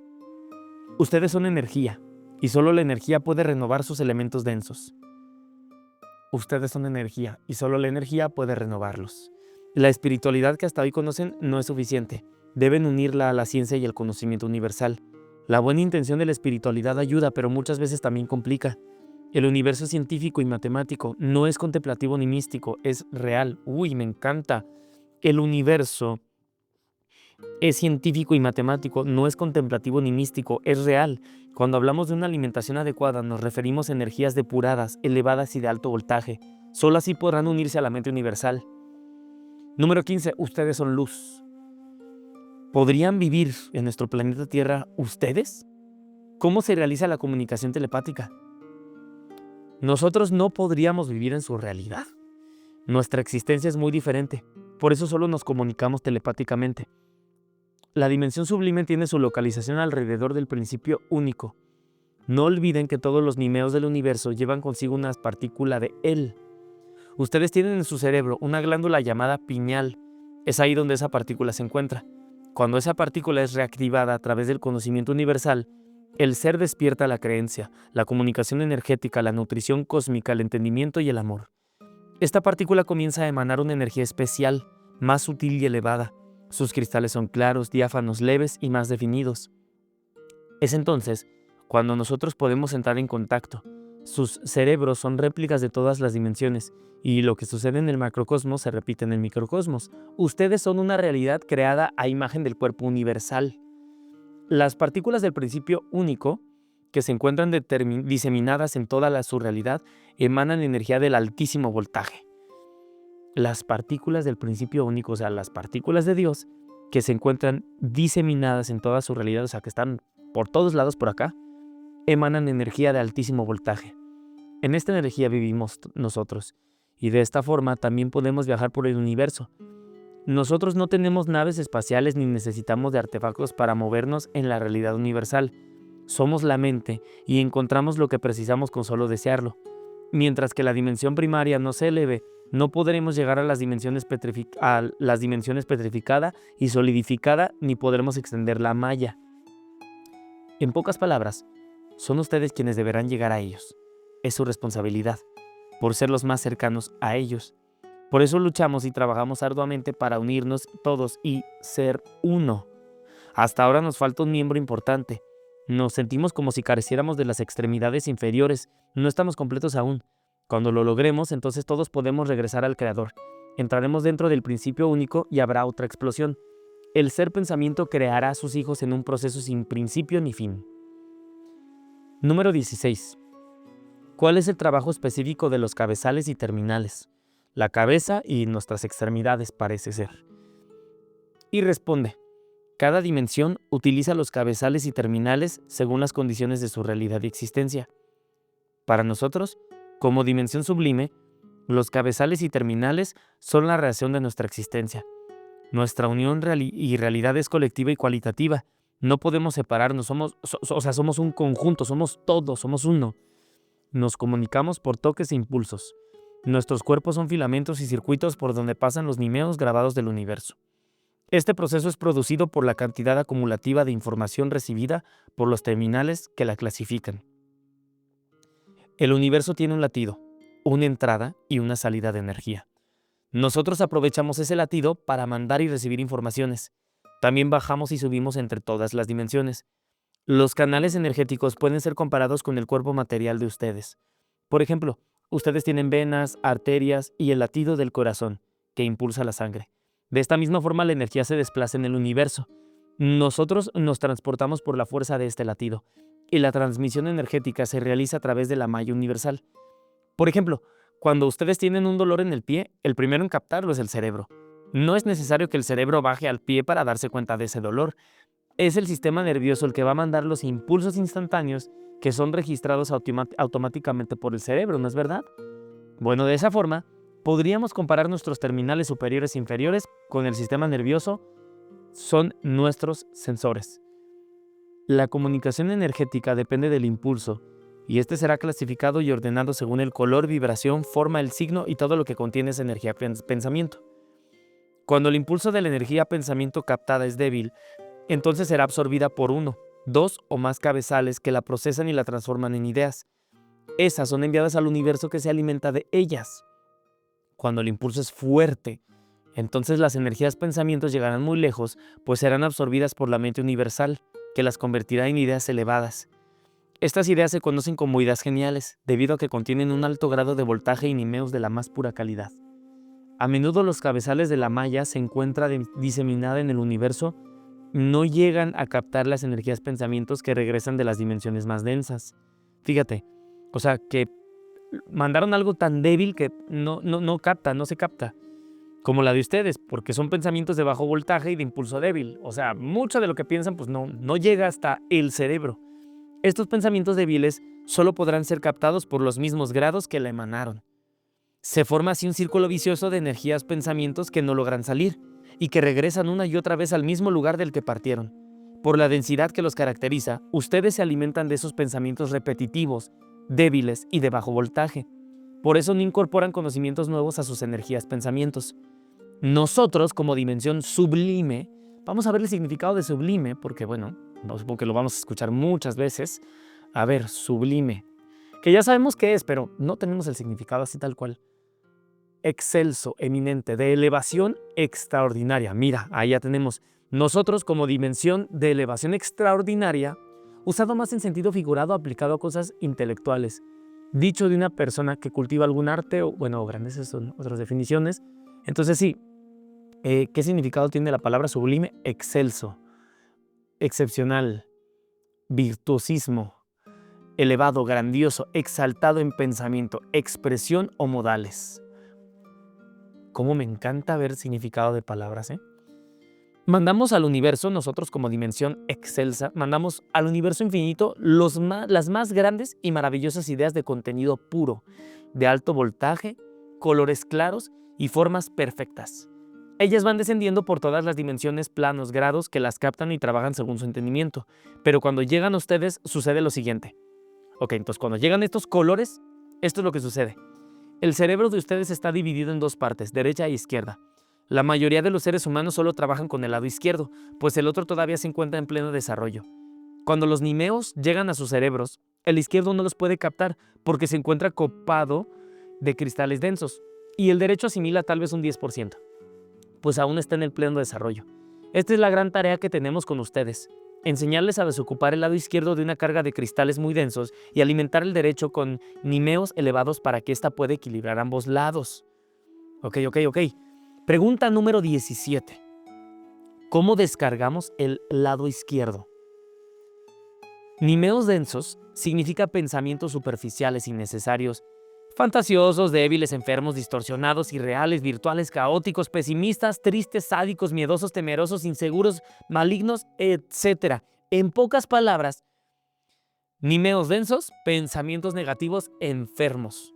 Ustedes son energía, y solo la energía puede renovar sus elementos densos. Ustedes son energía, y solo la energía puede renovarlos. La espiritualidad que hasta hoy conocen no es suficiente. Deben unirla a la ciencia y el conocimiento universal. La buena intención de la espiritualidad ayuda, pero muchas veces también complica. El universo científico y matemático no es contemplativo ni místico, es real. Uy, me encanta. El universo es científico y matemático, no es contemplativo ni místico, es real. Cuando hablamos de una alimentación adecuada, nos referimos a energías depuradas, elevadas y de alto voltaje. Solo así podrán unirse a la mente universal. Número 15. Ustedes son luz. ¿Podrían vivir en nuestro planeta Tierra ustedes? ¿Cómo se realiza la comunicación telepática? Nosotros no podríamos vivir en su realidad. Nuestra existencia es muy diferente, por eso solo nos comunicamos telepáticamente. La dimensión sublime tiene su localización alrededor del principio único. No olviden que todos los nimeos del universo llevan consigo una partícula de él. Ustedes tienen en su cerebro una glándula llamada pineal. Es ahí donde esa partícula se encuentra. Cuando esa partícula es reactivada a través del conocimiento universal, el ser despierta la creencia, la comunicación energética, la nutrición cósmica, el entendimiento y el amor. Esta partícula comienza a emanar una energía especial, más sutil y elevada. Sus cristales son claros, diáfanos, leves y más definidos. Es entonces cuando nosotros podemos entrar en contacto. Sus cerebros son réplicas de todas las dimensiones, y lo que sucede en el macrocosmos se repite en el microcosmos. Ustedes son una realidad creada a imagen del cuerpo universal. Las partículas del principio único, que se encuentran diseminadas en toda su realidad, emanan energía del altísimo voltaje. Las partículas del principio único, o sea, las partículas de Dios, que se encuentran diseminadas en toda su realidad, o sea, que están por todos lados por acá, emanan energía de altísimo voltaje. En esta energía vivimos nosotros, y de esta forma también podemos viajar por el universo. Nosotros no tenemos naves espaciales ni necesitamos de artefactos para movernos en la realidad universal. Somos la mente y encontramos lo que precisamos con solo desearlo. Mientras que la dimensión primaria no se eleve, no podremos llegar a las dimensiones petrificada y solidificada, ni podremos extender la malla. En pocas palabras, son ustedes quienes deberán llegar a ellos. Es su responsabilidad, por ser los más cercanos a ellos. Por eso luchamos y trabajamos arduamente para unirnos todos y ser uno. Hasta ahora nos falta un miembro importante. Nos sentimos como si careciéramos de las extremidades inferiores. No estamos completos aún. Cuando lo logremos, entonces todos podemos regresar al Creador. Entraremos dentro del principio único y habrá otra explosión. El ser pensamiento creará a sus hijos en un proceso sin principio ni fin. Número 16. ¿Cuál es el trabajo específico de los cabezales y terminales? La cabeza y nuestras extremidades parece ser. Y responde, cada dimensión utiliza los cabezales y terminales según las condiciones de su realidad y existencia. Para nosotros, como dimensión sublime, los cabezales y terminales son la reacción de nuestra existencia. Nuestra unión y realidad es colectiva y cualitativa. No podemos separarnos, somos un conjunto, somos todos, somos uno. Nos comunicamos por toques e impulsos. Nuestros cuerpos son filamentos y circuitos por donde pasan los nimeos grabados del universo. Este proceso es producido por la cantidad acumulativa de información recibida por los terminales que la clasifican. El universo tiene un latido, una entrada y una salida de energía. Nosotros aprovechamos ese latido para mandar y recibir informaciones. También bajamos y subimos entre todas las dimensiones. Los canales energéticos pueden ser comparados con el cuerpo material de ustedes. Por ejemplo, ustedes tienen venas, arterias y el latido del corazón, que impulsa la sangre. De esta misma forma, la energía se desplaza en el universo. Nosotros nos transportamos por la fuerza de este latido, y la transmisión energética se realiza a través de la malla universal. Por ejemplo, cuando ustedes tienen un dolor en el pie, el primero en captarlo es el cerebro. No es necesario que el cerebro baje al pie para darse cuenta de ese dolor. Es el sistema nervioso el que va a mandar los impulsos instantáneos que son registrados automáticamente por el cerebro, ¿no es verdad? Bueno, de esa forma, podríamos comparar nuestros terminales superiores e inferiores con el sistema nervioso. Son nuestros sensores. La comunicación energética depende del impulso, y este será clasificado y ordenado según el color, vibración, forma, el signo y todo lo que contiene esa energía pensamiento. Cuando el impulso de la energía pensamiento captada es débil, entonces será absorbida por uno, dos o más cabezales que la procesan y la transforman en ideas. Esas son enviadas al universo que se alimenta de ellas. Cuando el impulso es fuerte, entonces las energías pensamientos llegarán muy lejos, pues serán absorbidas por la mente universal, que las convertirá en ideas elevadas. Estas ideas se conocen como ideas geniales, debido a que contienen un alto grado de voltaje y nimeos de la más pura calidad. A menudo los cabezales de la malla se encuentra diseminada en el universo, no llegan a captar las energías pensamientos que regresan de las dimensiones más densas. Fíjate, o sea, que mandaron algo tan débil que no se capta, como la de ustedes, porque son pensamientos de bajo voltaje y de impulso débil. O sea, mucho de lo que piensan pues no llega hasta el cerebro. Estos pensamientos débiles solo podrán ser captados por los mismos grados que la emanaron. Se forma así un círculo vicioso de energías, pensamientos que no logran salir y que regresan una y otra vez al mismo lugar del que partieron. Por la densidad que los caracteriza, ustedes se alimentan de esos pensamientos repetitivos, débiles y de bajo voltaje. Por eso no incorporan conocimientos nuevos a sus energías, pensamientos. Nosotros, como dimensión sublime, vamos a ver el significado de sublime, porque bueno, supongo que lo vamos a escuchar muchas veces. A ver, sublime, que ya sabemos qué es, pero no tenemos el significado así tal cual. Excelso, eminente, de elevación extraordinaria. Mira, ahí ya tenemos. Nosotros como dimensión de elevación extraordinaria, usado más en sentido figurado aplicado a cosas intelectuales. Dicho de una persona que cultiva algún arte, o bueno, grandes son otras definiciones. Entonces sí, ¿qué significado tiene la palabra sublime? Excelso, excepcional, virtuosismo, elevado, grandioso, exaltado en pensamiento, expresión o modales. Cómo me encanta ver significado de palabras, ¿eh? Mandamos al universo, nosotros como dimensión excelsa, mandamos al universo infinito las más grandes y maravillosas ideas de contenido puro, de alto voltaje, colores claros y formas perfectas. Ellas van descendiendo por todas las dimensiones, planos, grados que las captan y trabajan según su entendimiento. Pero cuando llegan a ustedes sucede lo siguiente. Ok, entonces cuando llegan estos colores, esto es lo que sucede. El cerebro de ustedes está dividido en dos partes, derecha e izquierda. La mayoría de los seres humanos solo trabajan con el lado izquierdo, pues el otro todavía se encuentra en pleno desarrollo. Cuando los nimeos llegan a sus cerebros, el izquierdo no los puede captar porque se encuentra copado de cristales densos, y el derecho asimila tal vez un 10%, pues aún está en el pleno desarrollo. Esta es la gran tarea que tenemos con ustedes. Enseñarles a desocupar el lado izquierdo de una carga de cristales muy densos y alimentar el derecho con nimeos elevados para que ésta pueda equilibrar ambos lados. Ok. Pregunta número 17. ¿Cómo descargamos el lado izquierdo? Nimeos densos significa pensamientos superficiales, innecesarios, fantasiosos, débiles, enfermos, distorsionados, irreales, virtuales, caóticos, pesimistas, tristes, sádicos, miedosos, temerosos, inseguros, malignos, etc. En pocas palabras, nimeos densos, pensamientos negativos, enfermos.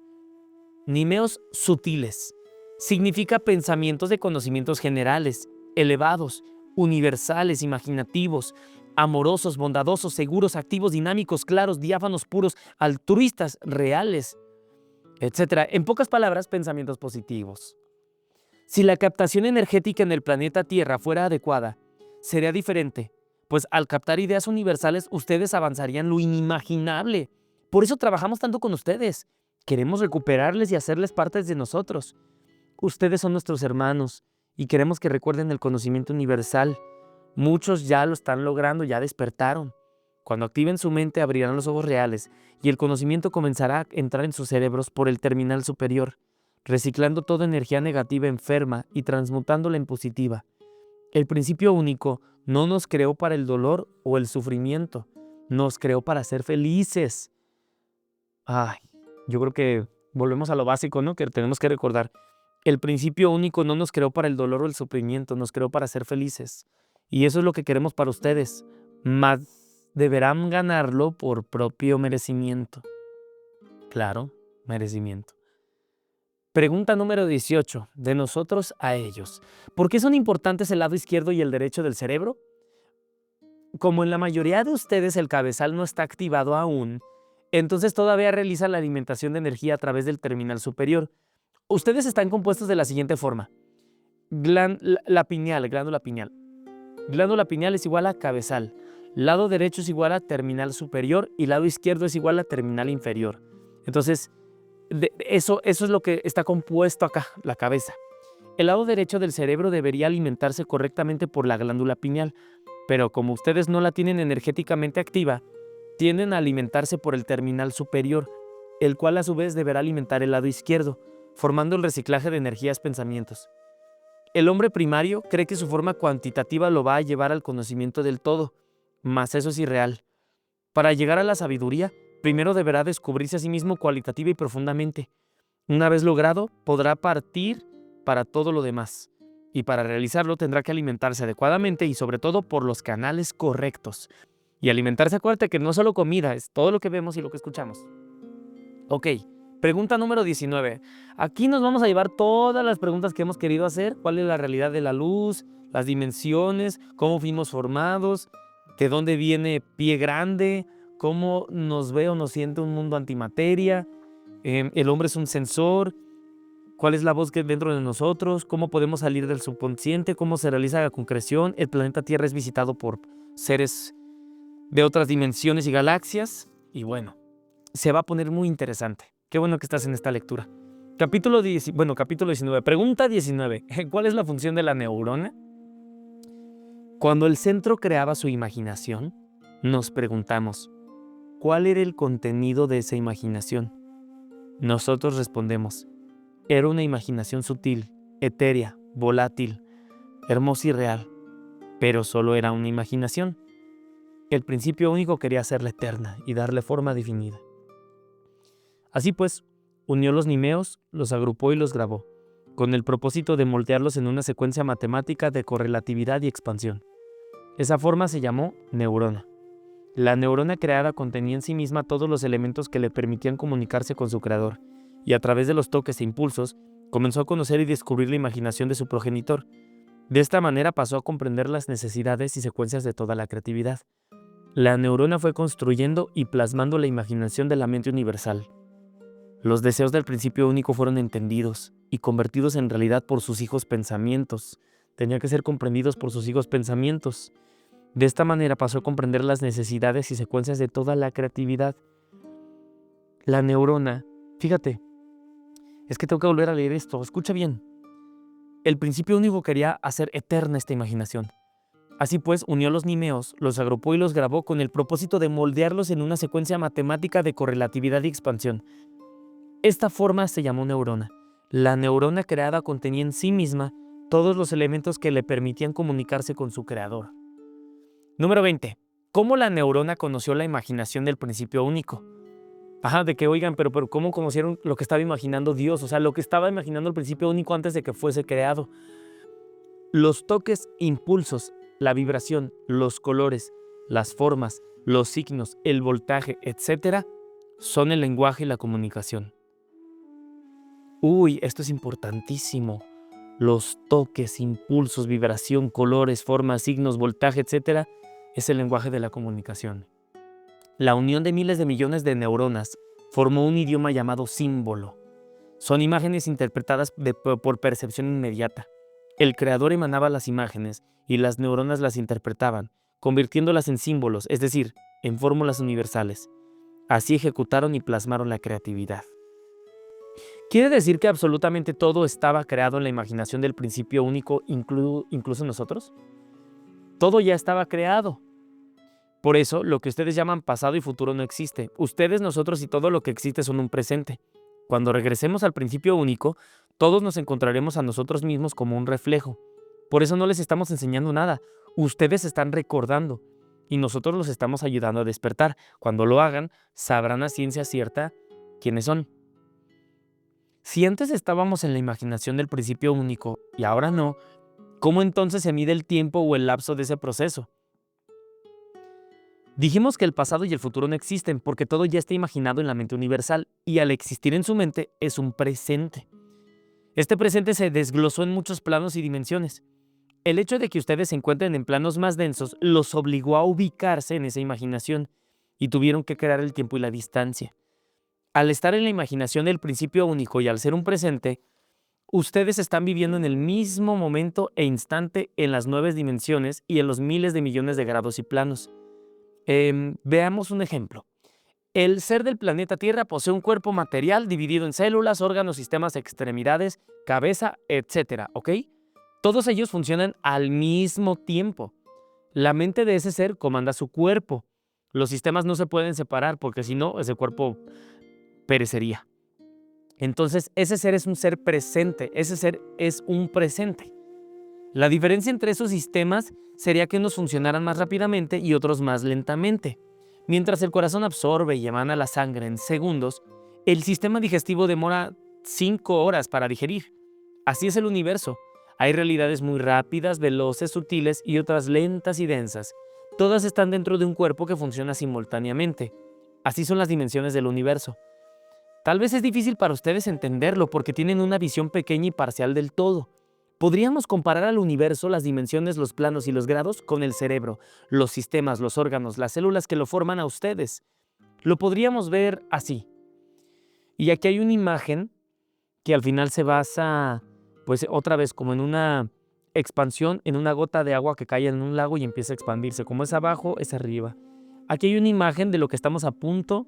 Nimeos sutiles significa pensamientos de conocimientos generales, elevados, universales, imaginativos, amorosos, bondadosos, seguros, activos, dinámicos, claros, diáfanos, puros, altruistas, reales, etc. En pocas palabras, pensamientos positivos. Si la captación energética en el planeta Tierra fuera adecuada, sería diferente, pues al captar ideas universales, ustedes avanzarían lo inimaginable. Por eso trabajamos tanto con ustedes. Queremos recuperarles y hacerles partes de nosotros. Ustedes son nuestros hermanos y queremos que recuerden el conocimiento universal. Muchos ya lo están logrando, ya despertaron. Cuando activen su mente abrirán los ojos reales y el conocimiento comenzará a entrar en sus cerebros por el terminal superior, reciclando toda energía negativa enferma y transmutándola en positiva. El principio único no nos creó para el dolor o el sufrimiento, nos creó para ser felices. Yo creo que volvemos a lo básico, ¿no? Que tenemos que recordar. El principio único no nos creó para el dolor o el sufrimiento, nos creó para ser felices. Y eso es lo que queremos para ustedes. Mas deberán ganarlo por propio merecimiento. Claro, merecimiento. Pregunta número 18. De nosotros a ellos. ¿Por qué son importantes el lado izquierdo y el derecho del cerebro? Como en la mayoría de ustedes el cabezal no está activado aún, entonces todavía realizan la alimentación de energía a través del terminal superior. Ustedes están compuestos de la siguiente forma. Glándula pineal. Glándula pineal es igual a cabezal. Lado derecho es igual a terminal superior y lado izquierdo es igual a terminal inferior. Entonces, eso es lo que está compuesto acá, la cabeza. El lado derecho del cerebro debería alimentarse correctamente por la glándula pineal, pero como ustedes no la tienen energéticamente activa, tienden a alimentarse por el terminal superior, el cual a su vez deberá alimentar el lado izquierdo, formando el reciclaje de energías, pensamientos. El hombre primario cree que su forma cuantitativa lo va a llevar al conocimiento del todo, mas eso es irreal. Para llegar a la sabiduría, primero deberá descubrirse a sí mismo cualitativa y profundamente. Una vez logrado, podrá partir para todo lo demás. Y para realizarlo tendrá que alimentarse adecuadamente y sobre todo por los canales correctos. Y alimentarse, acuérdate que no solo comida, es todo lo que vemos y lo que escuchamos. Ok, pregunta número 19. Aquí nos vamos a llevar todas las preguntas que hemos querido hacer. ¿Cuál es la realidad de la luz? Las dimensiones, cómo fuimos formados, de dónde viene pie grande, cómo nos ve o nos siente un mundo antimateria, el hombre es un sensor, cuál es la voz que hay dentro de nosotros, cómo podemos salir del subconsciente, cómo se realiza la concreción, el planeta Tierra es visitado por seres de otras dimensiones y galaxias, y bueno, se va a poner muy interesante. Qué bueno que estás en esta lectura. Capítulo 19. Pregunta 19. ¿Cuál es la función de la neurona? Cuando el centro creaba su imaginación, nos preguntamos, ¿cuál era el contenido de esa imaginación? Nosotros respondemos, era una imaginación sutil, etérea, volátil, hermosa y real, pero solo era una imaginación. El principio único quería hacerla eterna y darle forma definida. Así pues, unió los nimeos, los agrupó y los grabó, con el propósito de moldearlos en una secuencia matemática de correlatividad y expansión. Esa forma se llamó neurona. La neurona creada contenía en sí misma todos los elementos que le permitían comunicarse con su creador, y a través de los toques e impulsos, comenzó a conocer y descubrir la imaginación de su progenitor. De esta manera pasó a comprender las necesidades y secuencias de toda la creatividad. La neurona fue construyendo y plasmando la imaginación de la mente universal. Los deseos del principio único fueron entendidos y convertidos en realidad por sus hijos pensamientos. Tenía que ser comprendidos por sus hijos pensamientos. De esta manera pasó a comprender las necesidades y secuencias de toda la creatividad. La neurona, fíjate, es que tengo que volver a leer esto, escucha bien. El principio único quería hacer eterna esta imaginación. Así pues, unió los nimeos, los agrupó y los grabó con el propósito de moldearlos en una secuencia matemática de correlatividad y expansión. Esta forma se llamó neurona. La neurona creada contenía en sí misma todos los elementos que le permitían comunicarse con su creador. Número 20. ¿Cómo la neurona conoció la imaginación del principio único? De que oigan, pero ¿cómo conocieron lo que estaba imaginando Dios? O sea, lo que estaba imaginando el principio único antes de que fuese creado. Los toques, impulsos, la vibración, los colores, las formas, los signos, el voltaje, etc., son el lenguaje y la comunicación. Esto es importantísimo. Los toques, impulsos, vibración, colores, formas, signos, voltaje, etc., es el lenguaje de la comunicación. La unión de miles de millones de neuronas formó un idioma llamado símbolo. Son imágenes interpretadas por percepción inmediata. El creador emanaba las imágenes y las neuronas las interpretaban, convirtiéndolas en símbolos, es decir, en fórmulas universales. Así ejecutaron y plasmaron la creatividad. ¿Quiere decir que absolutamente todo estaba creado en la imaginación del principio único, incluso nosotros? Todo ya estaba creado. Por eso, lo que ustedes llaman pasado y futuro no existe. Ustedes, nosotros y todo lo que existe son un presente. Cuando regresemos al principio único, todos nos encontraremos a nosotros mismos como un reflejo. Por eso no les estamos enseñando nada. Ustedes están recordando y nosotros los estamos ayudando a despertar. Cuando lo hagan, sabrán a ciencia cierta quiénes son. Si antes estábamos en la imaginación del principio único y ahora no, ¿cómo entonces se mide el tiempo o el lapso de ese proceso? Dijimos que el pasado y el futuro no existen porque todo ya está imaginado en la mente universal y al existir en su mente es un presente. Este presente se desglosó en muchos planos y dimensiones. El hecho de que ustedes se encuentren en planos más densos los obligó a ubicarse en esa imaginación y tuvieron que crear el tiempo y la distancia. Al estar en la imaginación del principio único y al ser un presente, ustedes están viviendo en el mismo momento e instante en las 9 dimensiones y en los miles de millones de grados y planos. Veamos un ejemplo. El ser del planeta Tierra posee un cuerpo material dividido en células, órganos, sistemas, extremidades, cabeza, etc., ¿ok? Todos ellos funcionan al mismo tiempo. La mente de ese ser comanda su cuerpo. Los sistemas no se pueden separar porque si no, ese cuerpo perecería. Entonces, ese ser es un ser presente, ese ser es un presente. La diferencia entre esos sistemas sería que unos funcionaran más rápidamente y otros más lentamente. Mientras el corazón absorbe y emana la sangre en segundos, el sistema digestivo demora 5 horas para digerir. Así es el universo. Hay realidades muy rápidas, veloces, sutiles y otras lentas y densas. todas están dentro de un cuerpo que funciona simultáneamente. Así son las dimensiones del universo. Tal vez es difícil para ustedes entenderlo porque tienen una visión pequeña y parcial del todo. Podríamos comparar al universo, las dimensiones, los planos y los grados con el cerebro, los sistemas, los órganos, las células que lo forman a ustedes. Lo podríamos ver así. Y aquí hay una imagen que al final se basa, pues otra vez, como en una expansión, en una gota de agua que cae en un lago y empieza a expandirse. Como es abajo, es arriba. Aquí hay una imagen de lo que estamos a punto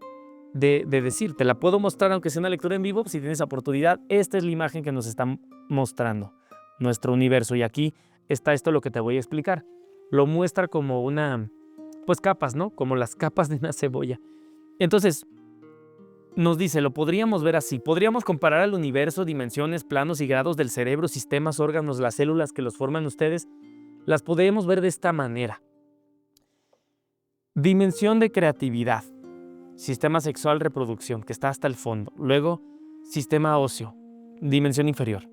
de decir. Te la puedo mostrar aunque sea una lectura en vivo, si tienes oportunidad. Esta es la imagen que nos están mostrando, nuestro universo. Y aquí está esto lo que te voy a explicar. Lo muestra como pues capas, ¿no? Como las capas de una cebolla. Entonces, nos dice, lo podríamos ver así. Podríamos comparar al universo, dimensiones, planos y grados del cerebro, sistemas, órganos, las células que los forman ustedes. Las podemos ver de esta manera. Dimensión de creatividad. Sistema sexual, reproducción, que está hasta el fondo. Luego, sistema óseo, dimensión inferior.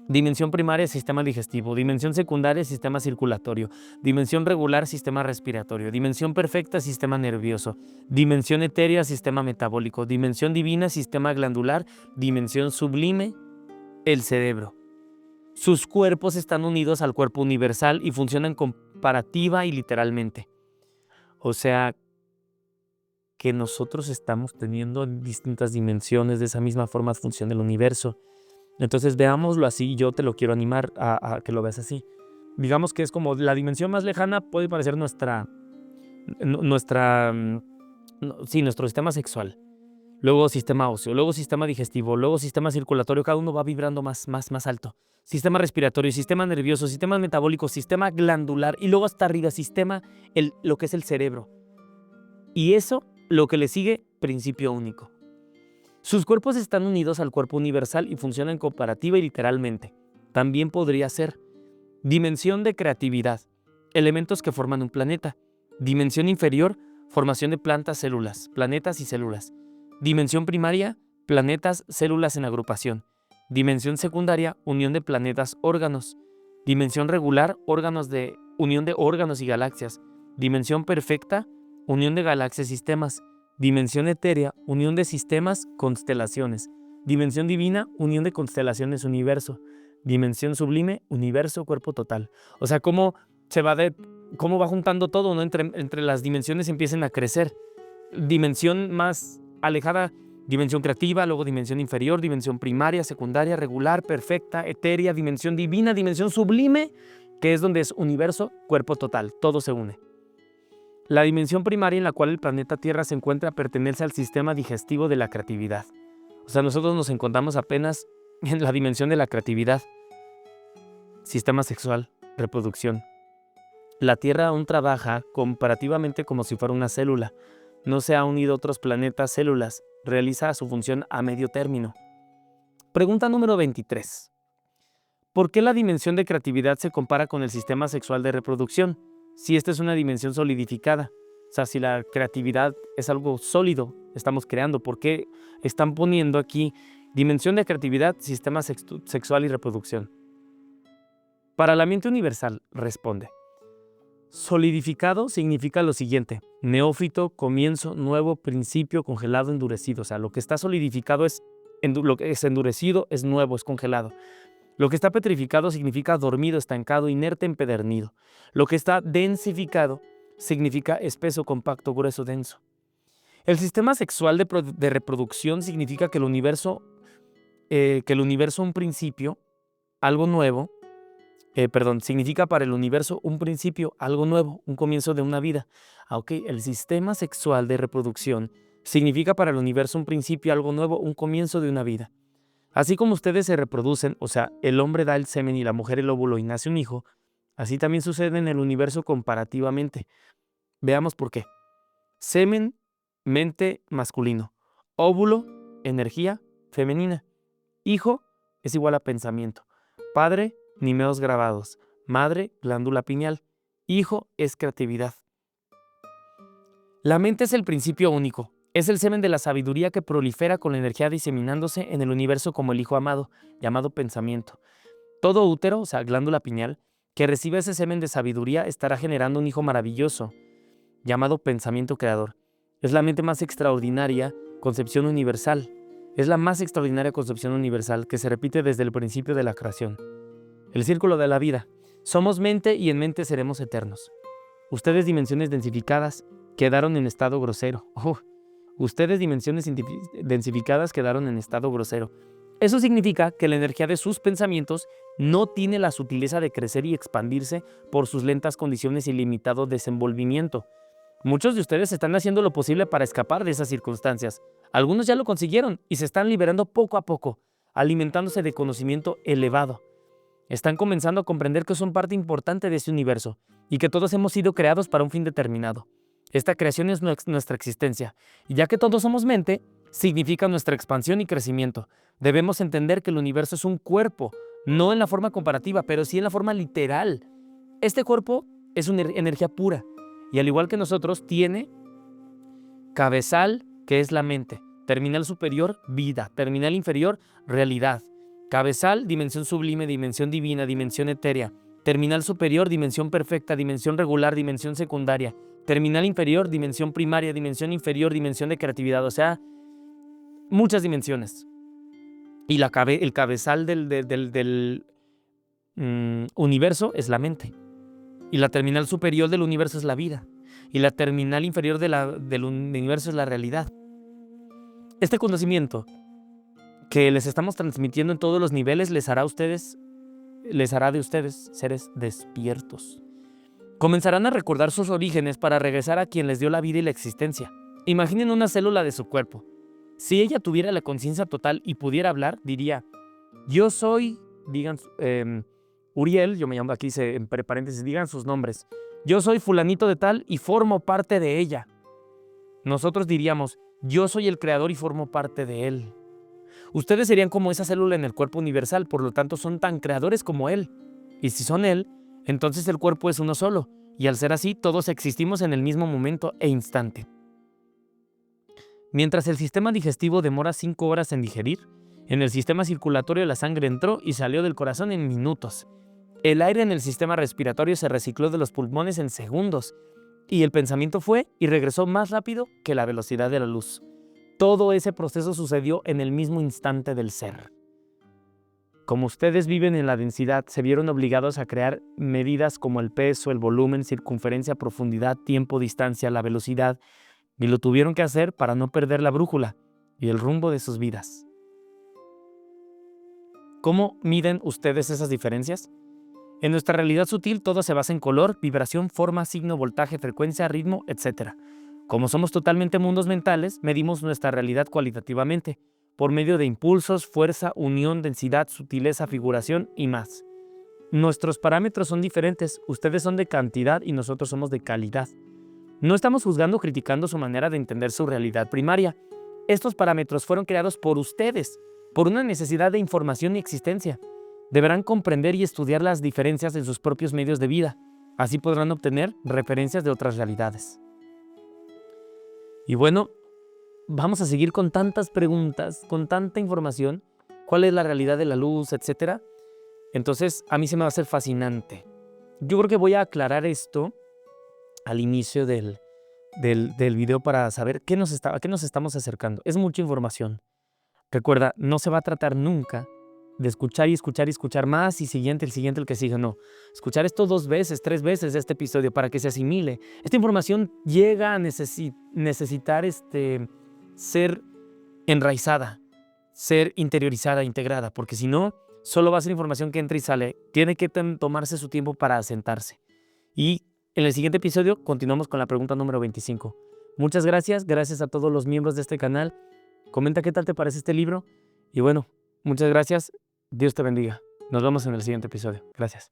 Dimensión primaria, sistema digestivo. Dimensión secundaria, sistema circulatorio. Dimensión regular, sistema respiratorio. Dimensión perfecta, sistema nervioso. Dimensión etérea, sistema metabólico. Dimensión divina, sistema glandular. Dimensión sublime, el cerebro. Sus cuerpos están unidos al cuerpo universal y funcionan comparativa y literalmente. O sea, que nosotros estamos teniendo distintas dimensiones, de esa misma forma funciona el universo. Entonces veámoslo así, yo te lo quiero animar a que lo veas así. Digamos que es como la dimensión más lejana puede parecer nuestro sistema sexual, luego sistema óseo, luego sistema digestivo, luego sistema circulatorio, cada uno va vibrando más alto. Sistema respiratorio, sistema nervioso, sistema metabólico, sistema glandular y luego hasta arriba, lo que es el cerebro. Y eso, lo que le sigue, principio único. Sus cuerpos están unidos al cuerpo universal y funcionan comparativa y literalmente. También podría ser dimensión de creatividad, elementos que forman un planeta. Dimensión inferior, formación de plantas, células, planetas y células. Dimensión primaria, planetas, células en agrupación. Dimensión secundaria, unión de planetas, órganos. Dimensión regular, unión de órganos y galaxias. Dimensión perfecta, unión de galaxias y sistemas. Dimensión etérea, unión de sistemas, constelaciones. Dimensión divina, unión de constelaciones, universo. Dimensión sublime, universo, cuerpo total. O sea, cómo va juntando todo, ¿no? Entre las dimensiones empiezan a crecer. Dimensión más alejada, dimensión creativa, luego dimensión inferior, dimensión primaria, secundaria, regular, perfecta, etérea, dimensión divina, dimensión sublime, que es donde es universo, cuerpo total, todo se une. La dimensión primaria en la cual el planeta Tierra se encuentra pertenece al sistema digestivo de la creatividad. O sea, nosotros nos encontramos apenas en la dimensión de la creatividad. Sistema sexual, reproducción. La Tierra aún trabaja comparativamente como si fuera una célula. No se ha unido a otros planetas, células. Realiza su función a medio término. Pregunta número 23. ¿Por qué la dimensión de creatividad se compara con el sistema sexual de reproducción? Si esta es una dimensión solidificada, o sea, si la creatividad es algo sólido, estamos creando, ¿por qué están poniendo aquí dimensión de creatividad, sistema sexual y reproducción? Para la mente universal, responde. Solidificado significa lo siguiente: neófito, comienzo, nuevo, principio, congelado, endurecido. O sea, lo que está solidificado lo que es endurecido, es nuevo, es congelado. Lo que está petrificado significa dormido, estancado, inerte, empedernido. Lo que está densificado significa espeso, compacto, grueso, denso. El sistema sexual de reproducción significa que el universo un principio, algo nuevo, significa para el universo un principio, algo nuevo, un comienzo de una vida. El sistema sexual de reproducción significa para el universo un principio, algo nuevo, un comienzo de una vida. Así como ustedes se reproducen, o sea, el hombre da el semen y la mujer el óvulo y nace un hijo, así también sucede en el universo comparativamente. Veamos por qué. Semen, mente, masculino. Óvulo, energía, femenina. Hijo es igual a pensamiento. Padre, nimeos grabados. Madre, glándula pineal. Hijo es creatividad. La mente es el principio único. Es el semen de la sabiduría que prolifera con la energía diseminándose en el universo como el hijo amado, llamado pensamiento. Todo útero, o sea, glándula pineal, que reciba ese semen de sabiduría estará generando un hijo maravilloso, llamado pensamiento creador. Es la mente más extraordinaria concepción universal. Es la más extraordinaria concepción universal que se repite desde el principio de la creación. El círculo de la vida. Somos mente y en mente seremos eternos. Ustedes, dimensiones densificadas, quedaron en estado grosero. Ustedes, dimensiones densificadas, quedaron en estado grosero. Eso significa que la energía de sus pensamientos no tiene la sutileza de crecer y expandirse por sus lentas condiciones y limitado desenvolvimiento. Muchos de ustedes están haciendo lo posible para escapar de esas circunstancias. Algunos ya lo consiguieron y se están liberando poco a poco, alimentándose de conocimiento elevado. Están comenzando a comprender que son parte importante de ese universo y que todos hemos sido creados para un fin determinado. Esta creación es nuestra existencia, y ya que todos somos mente, significa nuestra expansión y crecimiento. Debemos entender que el universo es un cuerpo, no en la forma comparativa, pero sí en la forma literal. Este cuerpo es una energía pura, y al igual que nosotros, tiene cabezal, que es la mente, terminal superior, vida, terminal inferior, realidad. Cabezal, dimensión sublime, dimensión divina, dimensión etérea. Terminal superior, dimensión perfecta, dimensión regular, dimensión secundaria. Terminal inferior, dimensión primaria, dimensión inferior, dimensión de creatividad. O sea, muchas dimensiones. Y el cabezal del universo es la mente. Y la terminal superior del universo es la vida. Y la terminal inferior del universo es la realidad. Este conocimiento que les estamos transmitiendo en todos los niveles les hará de ustedes seres despiertos. Comenzarán a recordar sus orígenes para regresar a quien les dio la vida y la existencia. Imaginen una célula de su cuerpo. Si ella tuviera la conciencia total y pudiera hablar, diría, yo soy, digan, Uriel, yo me llamo, aquí dice entre paréntesis, digan sus nombres. Yo soy fulanito de tal y formo parte de ella. Nosotros diríamos, yo soy el creador y formo parte de él. Ustedes serían como esa célula en el cuerpo universal, por lo tanto son tan creadores como él. Y si son él, entonces el cuerpo es uno solo, y al ser así, todos existimos en el mismo momento e instante. Mientras el sistema digestivo demora 5 horas en digerir, en el sistema circulatorio la sangre entró y salió del corazón en minutos. El aire en el sistema respiratorio se recicló de los pulmones en segundos, y el pensamiento fue y regresó más rápido que la velocidad de la luz. Todo ese proceso sucedió en el mismo instante del ser. Como ustedes viven en la densidad, se vieron obligados a crear medidas como el peso, el volumen, circunferencia, profundidad, tiempo, distancia, la velocidad, y lo tuvieron que hacer para no perder la brújula y el rumbo de sus vidas. ¿Cómo miden ustedes esas diferencias? En nuestra realidad sutil todo se basa en color, vibración, forma, signo, voltaje, frecuencia, ritmo, etc. Como somos totalmente mundos mentales, medimos nuestra realidad cualitativamente, por medio de impulsos, fuerza, unión, densidad, sutileza, figuración y más. Nuestros parámetros son diferentes, ustedes son de cantidad y nosotros somos de calidad. No estamos juzgando o criticando su manera de entender su realidad primaria. Estos parámetros fueron creados por ustedes, por una necesidad de información y existencia. Deberán comprender y estudiar las diferencias en sus propios medios de vida. Así podrán obtener referencias de otras realidades. Y bueno, vamos a seguir con tantas preguntas, con tanta información. ¿Cuál es la realidad de la luz, etcétera? Entonces, a mí se me va a hacer fascinante. Yo creo que voy a aclarar esto al inicio del video para saber a qué nos estamos acercando. Es mucha información. Recuerda, no se va a tratar nunca de escuchar y escuchar y escuchar más y el siguiente, el que sigue. No. Escuchar esto 2 veces, 3 veces de este episodio para que se asimile. Esta información llega a necesitar ser enraizada, ser interiorizada, integrada, porque si no, solo va a ser información que entra y sale. Tiene que tomarse su tiempo para asentarse. Y en el siguiente episodio continuamos con la pregunta número 25. Muchas gracias a todos los miembros de este canal. Comenta qué tal te parece este libro. Y bueno, muchas gracias. Dios te bendiga. Nos vemos en el siguiente episodio. Gracias.